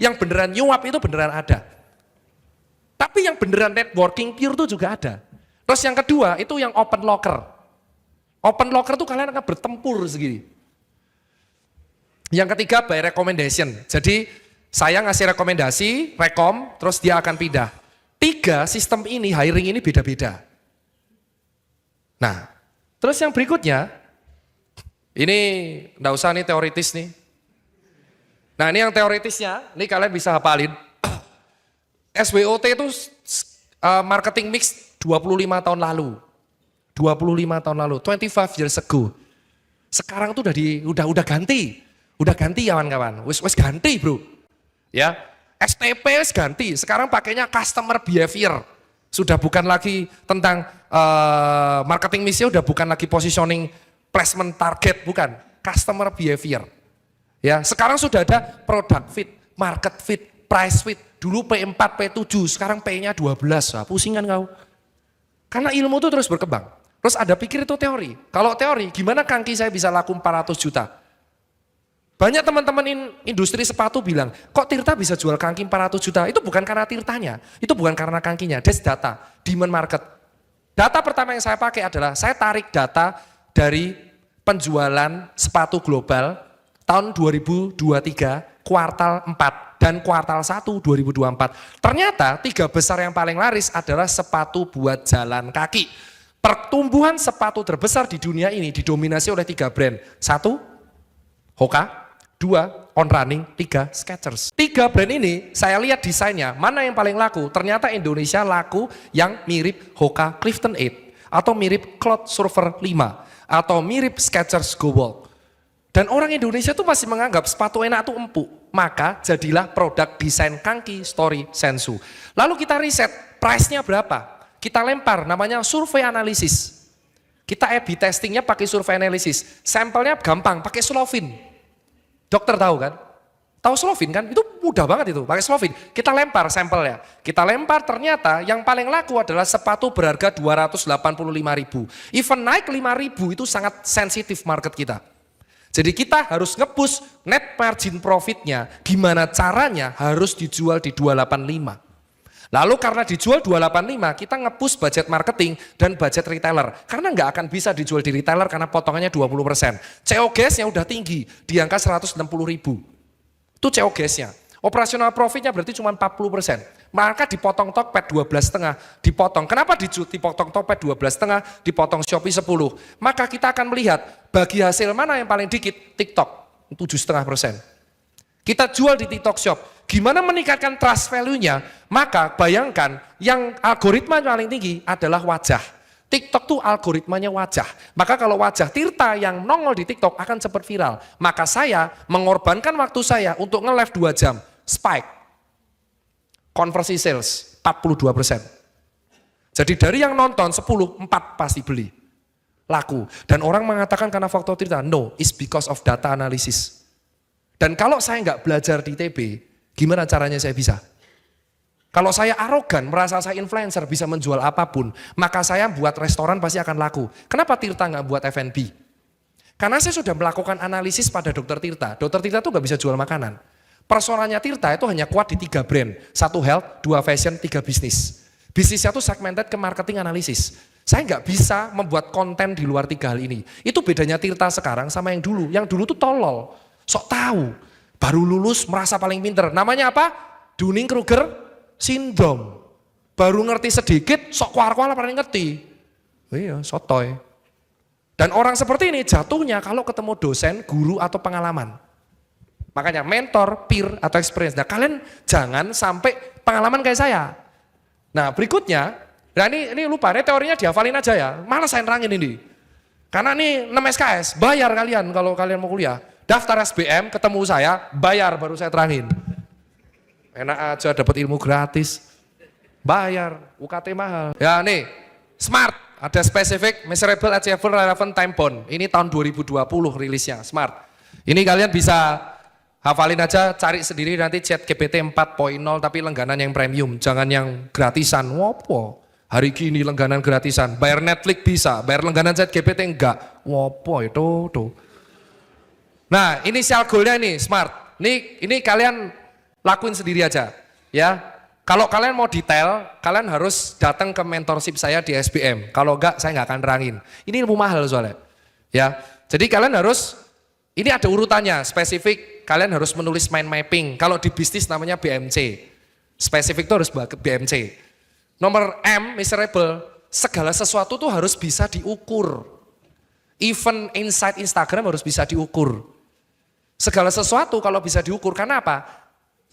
Speaker 1: Yang beneran nyuap itu beneran ada. Tapi yang beneran networking pure itu juga ada. Terus yang kedua itu yang open locker. Open locker itu kalian akan bertempur segini. Yang ketiga by recommendation. Jadi Saya ngasih rekomendasi, rekom, terus dia akan pindah. 3 sistem ini, hiring ini beda-beda. Nah, terus yang berikutnya, ini enggak usah nih teoritis nih. Nah ini yang teoritisnya, ini kalian bisa hafalin. SWOT itu marketing mix 25 tahun lalu. 25 tahun lalu, 25 years ago. Sekarang tuh udah ganti. Udah ganti kawan-kawan, wis ganti bro. Ya, STP wis ganti, sekarang pakainya customer behavior. Sudah bukan lagi tentang marketing misi, udah bukan lagi positioning placement target, bukan, customer behavior. Ya, sekarang sudah ada product fit, market fit, price fit. Dulu P4, P7, sekarang P-nya 12. Wah, pusing kan kau? Karena ilmu itu terus berkembang. Terus ada pikir itu teori. Kalau teori, gimana kangki saya bisa laku 400 juta? Banyak teman-teman industri sepatu bilang, kok Tirta bisa jual kangki 400 juta? Itu bukan karena Tirtanya, itu bukan karena kangkinya, that's data, demand market. Data pertama yang saya pakai adalah, saya tarik data dari penjualan sepatu global tahun 2023, kuartal 4 dan kuartal 1 2024. Ternyata 3 besar yang paling laris adalah sepatu buat jalan kaki. Pertumbuhan sepatu terbesar di dunia ini didominasi oleh 3 brand. 1, Hoka. 2, On Running, 3, Skechers. 3 brand ini saya lihat desainnya, mana yang paling laku? Ternyata Indonesia laku yang mirip Hoka Clifton 8 atau mirip Cloud Surfer 5 atau mirip Skechers Go Walk. Dan orang Indonesia tuh masih menganggap sepatu enak tuh empuk. Maka jadilah produk desain kangki Story Sensu. Lalu kita riset, price-nya berapa? Kita lempar, namanya survei analisis. Kita A/B testingnya pakai survei analisis. Sampelnya gampang, pakai Slovin. Dokter tahu kan? Tahu Slovin kan? Itu mudah banget itu, pakai Slovin. Kita lempar sampelnya. Kita lempar, ternyata yang paling laku adalah sepatu berharga 285.000. Even naik 5.000 itu sangat sensitif market kita. Jadi kita harus nge-push net margin profitnya, gimana caranya harus dijual di 285. Lalu karena dijual 285, kita nge-push budget marketing dan budget retailer. Karena nggak akan bisa dijual di retailer karena potongannya 20%. COGS-nya udah tinggi, di angka 160.000. Itu COGS-nya. Operasional profitnya berarti cuma 40%. Maka dipotong Tokped 12,5, dipotong. Kenapa dipotong Tokped 12,5, dipotong Shopee 10? Maka kita akan melihat bagi hasil mana yang paling dikit, TikTok 7,5%. Kita jual di TikTok Shop. Gimana meningkatkan trust value-nya? Maka bayangkan yang algoritma paling tinggi adalah wajah. TikTok tuh algoritmanya wajah. Maka kalau wajah Tirta yang nongol di TikTok akan cepat viral. Maka saya mengorbankan waktu saya untuk nge-live 2 jam. Spike. Conversi sales 42%. Jadi dari yang nonton 10, 4 pasti beli. Laku. Dan orang mengatakan karena faktor Tirta. No, it's because of data analysis. Dan kalau saya nggak belajar di TB, gimana caranya saya bisa? Kalau saya arogan, merasa saya influencer, bisa menjual apapun, maka saya buat restoran pasti akan laku. Kenapa Tirta nggak buat F&B? Karena saya sudah melakukan analisis pada Dokter Tirta. Dokter Tirta tuh nggak bisa jual makanan. Personanya Tirta itu hanya kuat di 3 brand. 1 health, 2 fashion, 3 bisnis. Bisnisnya tuh segmented ke marketing analisis. Saya nggak bisa membuat konten di luar 3 hal ini. Itu bedanya Tirta sekarang sama yang dulu. Yang dulu tuh tolol. Sok tahu, baru lulus merasa paling pinter. Namanya apa? Dunning-Kruger syndrome. Baru ngerti sedikit, sok kuar-kuar paling ngerti. Iya, sotoy. Dan orang seperti ini jatuhnya kalau ketemu dosen, guru atau pengalaman. Makanya mentor, peer atau experience. Nah kalian jangan sampai pengalaman kayak saya. Nah berikutnya, nah ini lupa, ini teorinya dihafalin aja ya. Malah saya nerangin ini. Karena ini 6 SKS, bayar kalian kalau kalian mau kuliah. Daftar SBM, ketemu saya, bayar baru saya terangin. Enak aja dapat ilmu gratis. Bayar, UKT mahal. Ya nih, Smart, ada spesifik, measurable, achievable, relevant, time bound. Ini tahun 2020 rilisnya, Smart. Ini kalian bisa hafalin aja, cari sendiri nanti ChatGPT 4.0 tapi langganan yang premium, jangan yang gratisan. Wopo, hari gini langganan gratisan, bayar Netflix bisa, bayar langganan ChatGPT enggak. Wopo itu tuh. Nah, inisial goalnya nih, Smart. Ini kalian lakuin sendiri aja, ya. Kalau kalian mau detail, kalian harus datang ke mentorship saya di SBM. Kalau enggak, saya nggak akan terangin. Ini ilmu mahal soalnya, ya. Jadi kalian harus, ini ada urutannya, spesifik, kalian harus menulis mind mapping. Kalau di bisnis namanya BMC. Spesifik itu harus BMC. Nomor M, miserable, segala sesuatu tuh harus bisa diukur. Even insight Instagram harus bisa diukur. Segala sesuatu kalau bisa diukur, karena apa?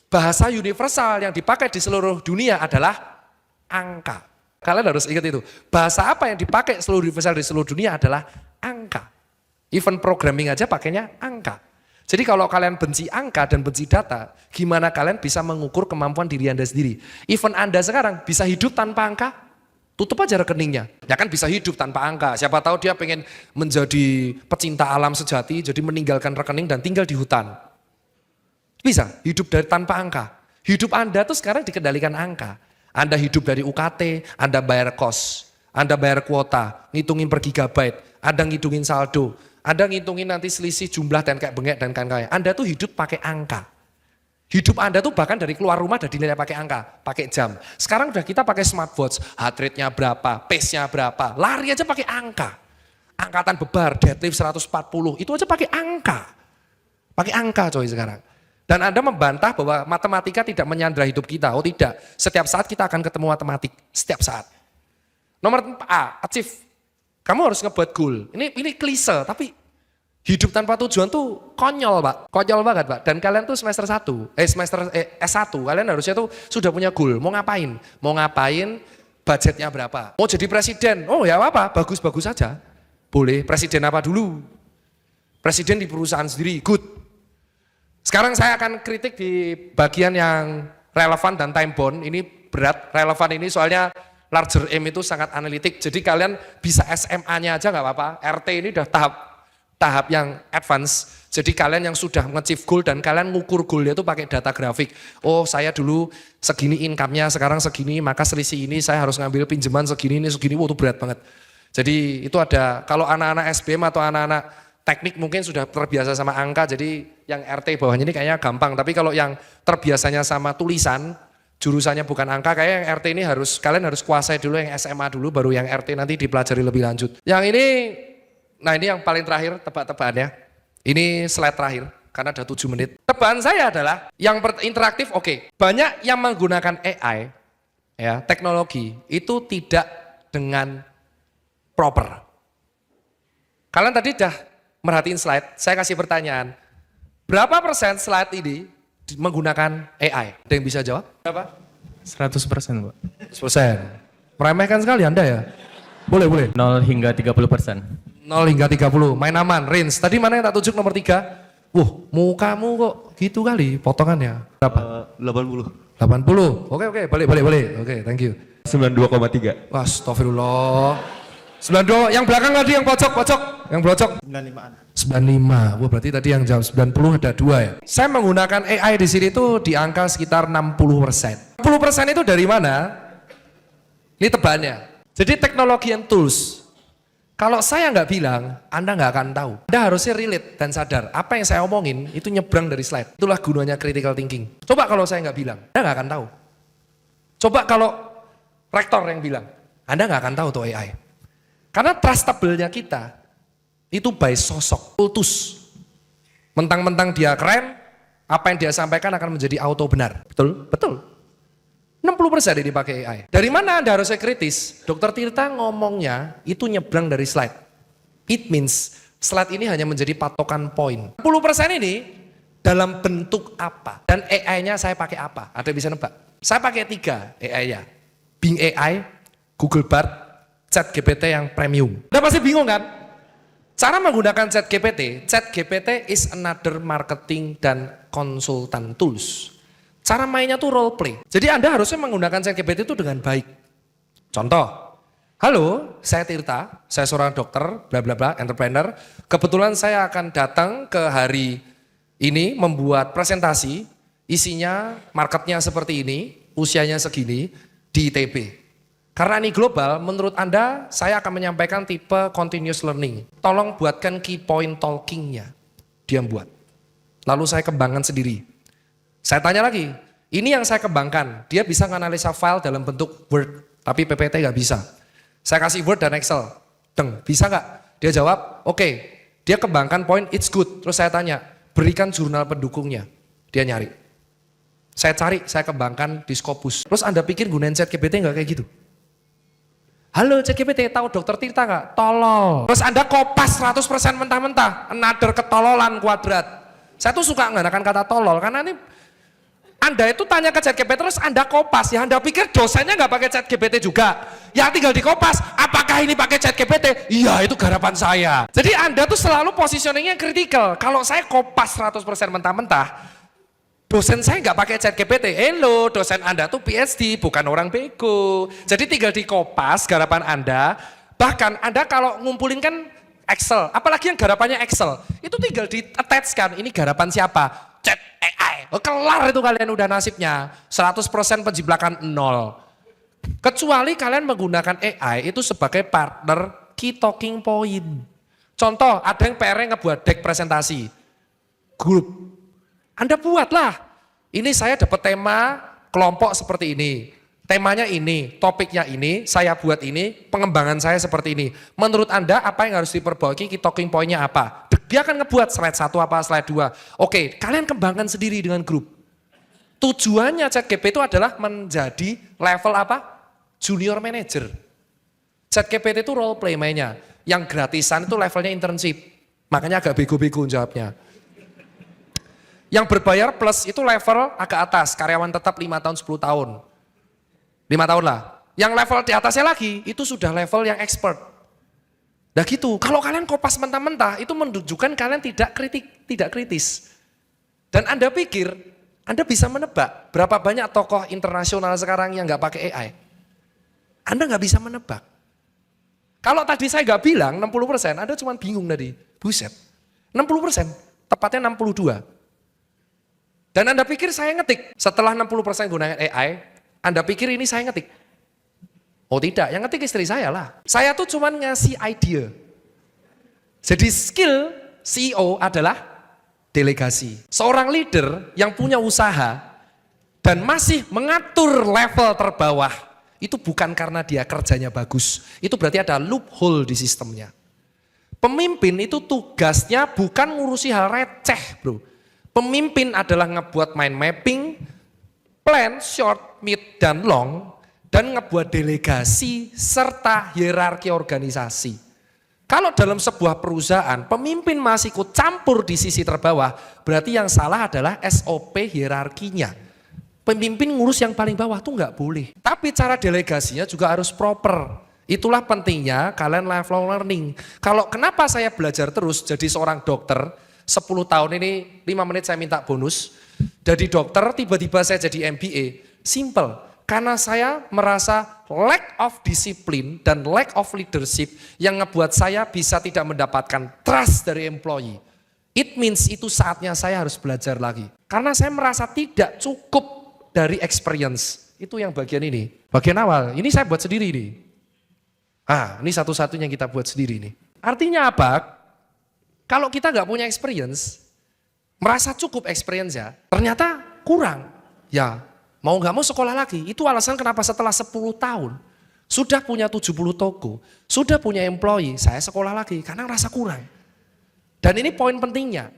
Speaker 1: Bahasa universal yang dipakai di seluruh dunia adalah angka. Kalian harus ingat itu. Bahasa apa yang dipakai seluruh universal di seluruh dunia adalah angka. Even programming aja pakainya angka. Jadi kalau kalian benci angka dan benci data, gimana kalian bisa mengukur kemampuan diri Anda sendiri? Even Anda sekarang bisa hidup tanpa angka? Tutup aja rekeningnya. Ya kan bisa hidup tanpa angka. Siapa tahu dia pengen menjadi pecinta alam sejati, jadi meninggalkan rekening dan tinggal di hutan. Bisa hidup dari tanpa angka. Hidup Anda tuh sekarang dikendalikan angka. Anda hidup dari UKT, Anda bayar kos, Anda bayar kuota, ngitungin per gigabyte, Anda ngitungin saldo, Anda ngitungin nanti selisih jumlah dan kayak bengek dan kawan-kawan. Anda tuh hidup pakai angka. Hidup Anda tuh bahkan dari keluar rumah udah dinilai pakai angka, pakai jam. Sekarang udah kita pakai smartwatch, heart rate-nya berapa, pace-nya berapa, lari aja pakai angka. Angkatan bebar, deadlift 140, itu aja pakai angka. Pakai angka coy sekarang. Dan Anda membantah bahwa matematika tidak menyandra hidup kita. Oh tidak, setiap saat kita akan ketemu matematik, setiap saat. Nomor A, achieve. Kamu harus ngebuat goal. Ini klise, tapi hidup tanpa tujuan tuh konyol Pak, konyol banget Pak. Dan kalian tuh semester S1, kalian harusnya tuh sudah punya goal. Mau ngapain? Mau ngapain, budgetnya berapa? Mau jadi presiden? Oh ya apa, bagus-bagus saja. Boleh, presiden apa dulu? Presiden di perusahaan sendiri, good. Sekarang saya akan kritik di bagian yang relevan dan time bound. Ini berat, relevan ini soalnya larger aim itu sangat analitik. Jadi kalian bisa SMA-nya aja nggak apa-apa. RT ini udah tahap yang advance. Jadi kalian yang sudah nge-achieve goal dan kalian ngukur goalnya itu pakai data grafik. Oh saya dulu segini income-nya, sekarang segini, maka selisih ini saya harus ngambil pinjaman segini, ini segini, itu berat banget. Jadi itu ada, kalau anak-anak SBM atau anak-anak teknik mungkin sudah terbiasa sama angka, jadi yang RT bawahnya ini kayaknya gampang. Tapi kalau yang terbiasanya sama tulisan, jurusannya bukan angka, kayak yang RT ini kalian harus kuasai dulu yang SMA dulu, baru yang RT nanti dipelajari lebih lanjut. Yang ini, nah ini yang paling terakhir tebak-tebakannya. Ini slide terakhir, karena ada 7 menit. Tebakan saya adalah, yang interaktif oke. Banyak yang menggunakan AI, ya teknologi, itu tidak dengan proper. Kalian tadi udah merhatiin slide, saya kasih pertanyaan. Berapa persen slide ini menggunakan AI? Ada yang bisa jawab? Berapa?
Speaker 2: 100% Pak.
Speaker 1: 100%. Meremehkan sekali Anda ya? Boleh.
Speaker 2: 0 hingga 30%.
Speaker 1: 0 hingga 30, main aman, range. Tadi mana yang tak tunjuk nomor 3? Mukamu kok gitu kali potongannya. Berapa?
Speaker 3: 80.
Speaker 1: 80, oke, boleh. Oke, thank you.
Speaker 3: 92,3.
Speaker 1: Wah, astagfirullah. 92, yang belakang tadi yang pojok. Yang pojok.
Speaker 3: 95-an.
Speaker 1: 95, wah berarti tadi yang jawab 90 ada 2 ya. Saya menggunakan AI di sini tuh di angka sekitar 60%. 60% itu dari mana? Ini tebakannya. Jadi teknologi and tools. Kalau saya nggak bilang, Anda nggak akan tahu. Anda harusnya relate dan sadar, apa yang saya omongin itu nyebrang dari slide. Itulah gunanya critical thinking. Coba kalau saya nggak bilang, Anda nggak akan tahu. Coba kalau rektor yang bilang, Anda nggak akan tahu tuh AI. Karena trustable-nya kita, itu by sosok, kultus. Mentang-mentang dia keren, apa yang dia sampaikan akan menjadi auto benar. Betul? Betul. 60% ini pakai AI. Dari mana Anda harusnya kritis? Dr. Tirta ngomongnya itu nyebrang dari slide. It means slide ini hanya menjadi patokan poin. 60% ini dalam bentuk apa? Dan AI-nya saya pakai apa? Ada yang bisa nebak? Saya pakai 3 AI-nya. Bing AI, Google Bard, ChatGPT yang premium. Anda pasti bingung kan? Cara menggunakan ChatGPT is another marketing dan konsultan tools. Cara mainnya tuh role play. Jadi Anda harusnya menggunakan ChatGPT itu dengan baik. Contoh, halo, saya Tirta, saya seorang dokter, bla bla bla, entrepreneur. Kebetulan saya akan datang ke hari ini membuat presentasi, isinya marketnya seperti ini, usianya segini, di ITB. Karena ini global, menurut Anda, saya akan menyampaikan tipe continuous learning. Tolong buatkan key point talking-nya. Dia buat. Lalu saya kembangkan sendiri. Saya tanya lagi, ini yang saya kembangkan, dia bisa menganalisa file dalam bentuk Word, tapi PPT nggak bisa. Saya kasih Word dan Excel, bisa nggak? Dia jawab, oke. Dia kembangkan poin, it's good. Terus saya tanya, berikan jurnal pendukungnya. Dia nyari. Saya cari, saya kembangkan di Scopus. Terus Anda pikir gunain ChatGPT nggak kayak gitu? Halo ChatGPT, tahu dokter Tirta nggak? Tolol. Terus Anda kopas 100% mentah-mentah. Another ketololan kuadrat. Saya tuh suka menggunakan kata tolol, karena ini Anda itu tanya ke ChatGPT terus Anda kopas. Ya Anda pikir dosennya nggak pakai ChatGPT juga? Ya tinggal dikopas, apakah ini pakai ChatGPT? Iya, itu garapan saya. Jadi Anda tuh selalu positioningnya kritikal. Kalau saya kopas 100% mentah-mentah, dosen saya nggak pakai ChatGPT. Hello, dosen Anda tuh PhD, bukan orang bego. Jadi tinggal dikopas garapan Anda. Bahkan Anda kalau ngumpulin kan Excel, apalagi yang garapannya Excel, itu tinggal di-attach-kan. Ini garapan siapa? Chat AI. Oh, kelar itu kalian udah nasibnya. 100% penjiplakan 0. Kecuali kalian menggunakan AI itu sebagai partner key talking point. Contoh, ada yang PR-nya ngebuat deck presentasi. Grup. Anda buatlah. Ini saya dapat tema kelompok seperti ini. Temanya ini, topiknya ini, saya buat ini, pengembangan saya seperti ini. Menurut Anda apa yang harus diperbaiki, key talking point-nya apa? Dia akan ngebuat slide 1 apa, slide 2. Oke, kalian kembangkan sendiri dengan grup. Tujuannya ChatGPT itu adalah menjadi level apa? Junior manager. ChatGPT itu role play mainnya. Yang gratisan itu levelnya internship. Makanya agak bego-bego jawabnya. Yang berbayar plus itu level agak atas, karyawan tetap 5 tahun, 10 tahun. 5 tahun lah. Yang level di atasnya lagi, itu sudah level yang expert. Nah gitu, kalau kalian kopas mentah-mentah, itu menunjukkan kalian tidak kritis. Dan Anda pikir, Anda bisa menebak berapa banyak tokoh internasional sekarang yang nggak pakai AI? Anda nggak bisa menebak. Kalau tadi saya nggak bilang 60%, Anda cuma bingung tadi. Buset, 60%, tepatnya 62%. Dan Anda pikir saya ngetik, setelah 60% gunakan AI, Anda pikir ini saya ngetik? Oh tidak, yang ngetik istri saya lah. Saya tuh cuma ngasih ide. Jadi skill CEO adalah delegasi. Seorang leader yang punya usaha dan masih mengatur level terbawah, itu bukan karena dia kerjanya bagus. Itu berarti ada loophole di sistemnya. Pemimpin itu tugasnya bukan ngurusi hal receh bro. Pemimpin adalah ngebuat mind mapping, plan, short, mid, dan long, dan ngebuat delegasi serta hierarki organisasi. Kalau dalam sebuah perusahaan, pemimpin masih ikut campur di sisi terbawah, berarti yang salah adalah SOP hierarkinya. Pemimpin ngurus yang paling bawah tuh nggak boleh. Tapi cara delegasinya juga harus proper. Itulah pentingnya kalian lifelong learning. Kalau kenapa saya belajar terus jadi seorang dokter, 10 tahun ini 5 menit saya minta bonus. Jadi dokter tiba-tiba saya jadi MBA. Simple, karena saya merasa lack of discipline dan lack of leadership yang ngebuat saya bisa tidak mendapatkan trust dari employee. It means itu saatnya saya harus belajar lagi. Karena saya merasa tidak cukup dari experience. Itu yang bagian ini. Bagian awal, ini saya buat sendiri nih. Ini satu-satunya yang kita buat sendiri nih. Artinya apa? Kalau kita nggak punya experience, merasa cukup experience ya, ternyata kurang. Ya, mau nggak mau sekolah lagi. Itu alasan kenapa setelah 10 tahun, sudah punya 70 toko, sudah punya employee, saya sekolah lagi karena rasa kurang. Dan ini poin pentingnya.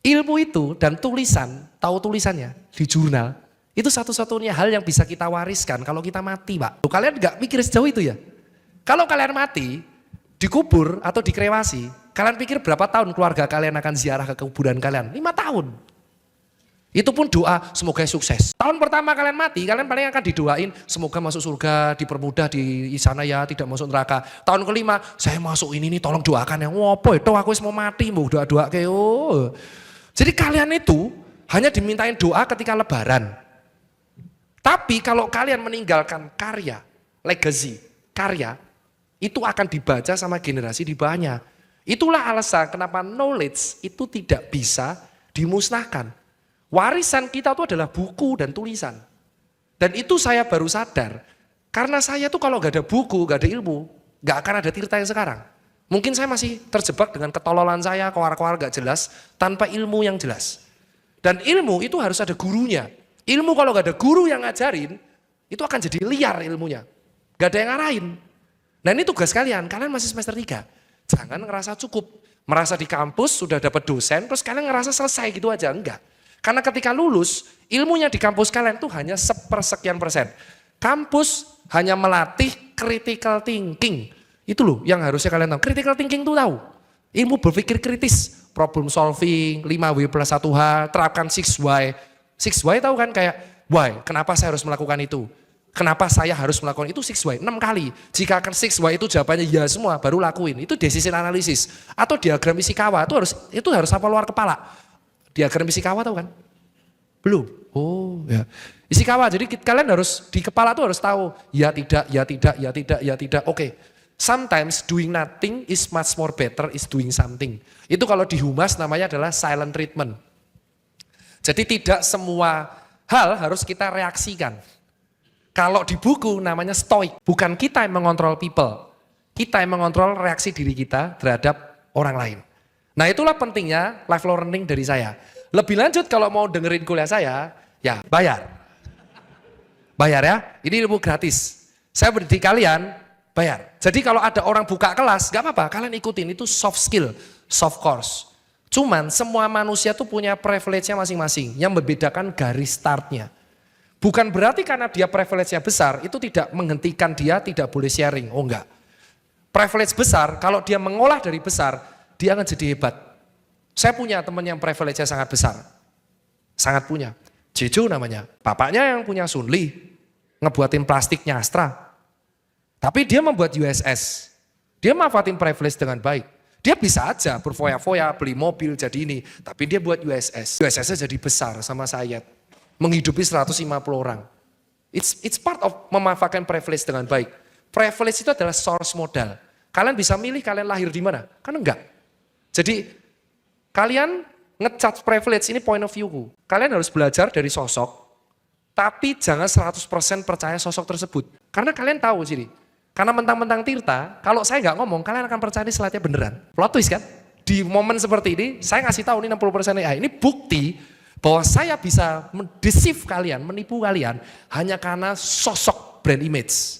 Speaker 1: Ilmu itu dan tulisan, tahu tulisannya di jurnal, itu satu-satunya hal yang bisa kita wariskan kalau kita mati Pak. Kalian nggak mikir sejauh itu ya? Kalau kalian mati, dikubur atau dikremasi, kalian pikir berapa tahun keluarga kalian akan ziarah ke kuburan kalian? 5 tahun. Itu pun doa semoga sukses. Tahun pertama kalian mati, kalian paling akan didoain semoga masuk surga, dipermudah di sana ya, tidak masuk neraka. Tahun kelima, saya masuk ini nih, tolong doakan ya. Ngopo itu aku mau mati, mau doa-doa kayak Jadi kalian itu hanya dimintain doa ketika lebaran. Tapi kalau kalian meninggalkan karya, legacy, karya, itu akan dibaca sama generasi di bawahnya. Itulah alasan kenapa knowledge itu tidak bisa dimusnahkan. Warisan kita itu adalah buku dan tulisan. Dan itu saya baru sadar. Karena saya tuh kalau gak ada buku, gak ada ilmu, gak akan ada Tirta yang sekarang. Mungkin saya masih terjebak dengan ketololan saya, koar-koar gak jelas, tanpa ilmu yang jelas. Dan ilmu itu harus ada gurunya. Ilmu kalau gak ada guru yang ngajarin, itu akan jadi liar ilmunya. Gak ada yang ngarahin. Nah ini tugas kalian masih semester 3. Jangan ngerasa cukup. Merasa di kampus sudah dapat dosen, terus kalian ngerasa selesai gitu aja. Enggak. Karena ketika lulus, ilmunya di kampus kalian tuh hanya sepersekian persen. Kampus hanya melatih critical thinking. Itu loh yang harusnya kalian tahu. Critical thinking tuh tahu. Ilmu berpikir kritis, problem solving, 5W plus 1H, terapkan 6Y. 6Y tahu kan kayak, why, kenapa saya harus melakukan itu? Kenapa saya harus melakukan itu 6Y? 6 kali. Jika akan 6Y itu jawabannya ya semua, baru lakuin. Itu decision analysis. Atau diagram Ishikawa, itu harus apa luar kepala. Diagram Ishikawa tahu kan? Belum? Oh ya. Ishikawa, jadi kalian harus, di kepala tuh harus tahu. Ya tidak, ya tidak, ya tidak, ya tidak. Oke. Sometimes doing nothing is much more better is doing something. Itu kalau di humas namanya adalah silent treatment. Jadi tidak semua hal harus kita reaksikan. Kalau di buku namanya stoik, bukan kita yang mengontrol people, kita yang mengontrol reaksi diri kita terhadap orang lain. Nah itulah pentingnya lifelong learning dari saya. Lebih lanjut kalau mau dengerin kuliah saya, ya bayar. Bayar ya, ini ilmu gratis. Saya mendidik kalian, bayar. Jadi kalau ada orang buka kelas, gak apa-apa, kalian ikutin, itu soft skill, soft course. Cuman semua manusia tuh punya privilege-nya masing-masing, yang membedakan garis startnya. Bukan berarti karena dia privilege-nya besar, itu tidak menghentikan dia tidak boleh sharing. Oh enggak. Privilege besar, kalau dia mengolah dari besar, dia akan jadi hebat. Saya punya teman yang privilege-nya sangat besar. Sangat punya. Jeju namanya. Bapaknya yang punya Sunli, ngebuatin plastiknya Astra. Tapi dia membuat USS. Dia manfaatin privilege dengan baik. Dia bisa aja berfoya-foya, beli mobil, jadi ini. Tapi dia buat USS. USS-nya jadi besar sama saya. Menghidupi 150 orang. It's part of memanfaatkan privilege dengan baik. Privilege itu adalah source modal. Kalian bisa milih kalian lahir di mana? Kan enggak. Jadi kalian nge-charge privilege ini point of view-ku. Kalian harus belajar dari sosok, tapi jangan 100% percaya sosok tersebut. Karena kalian tahu sini, karena mentang-mentang Tirta, kalau saya nggak ngomong, kalian akan percaya ini slide-nya beneran. Plot twist kan? Di momen seperti ini, saya ngasih tahu ini 60% AI. Ini bukti bahwa saya bisa mendeceive kalian, menipu kalian hanya karena sosok brand image.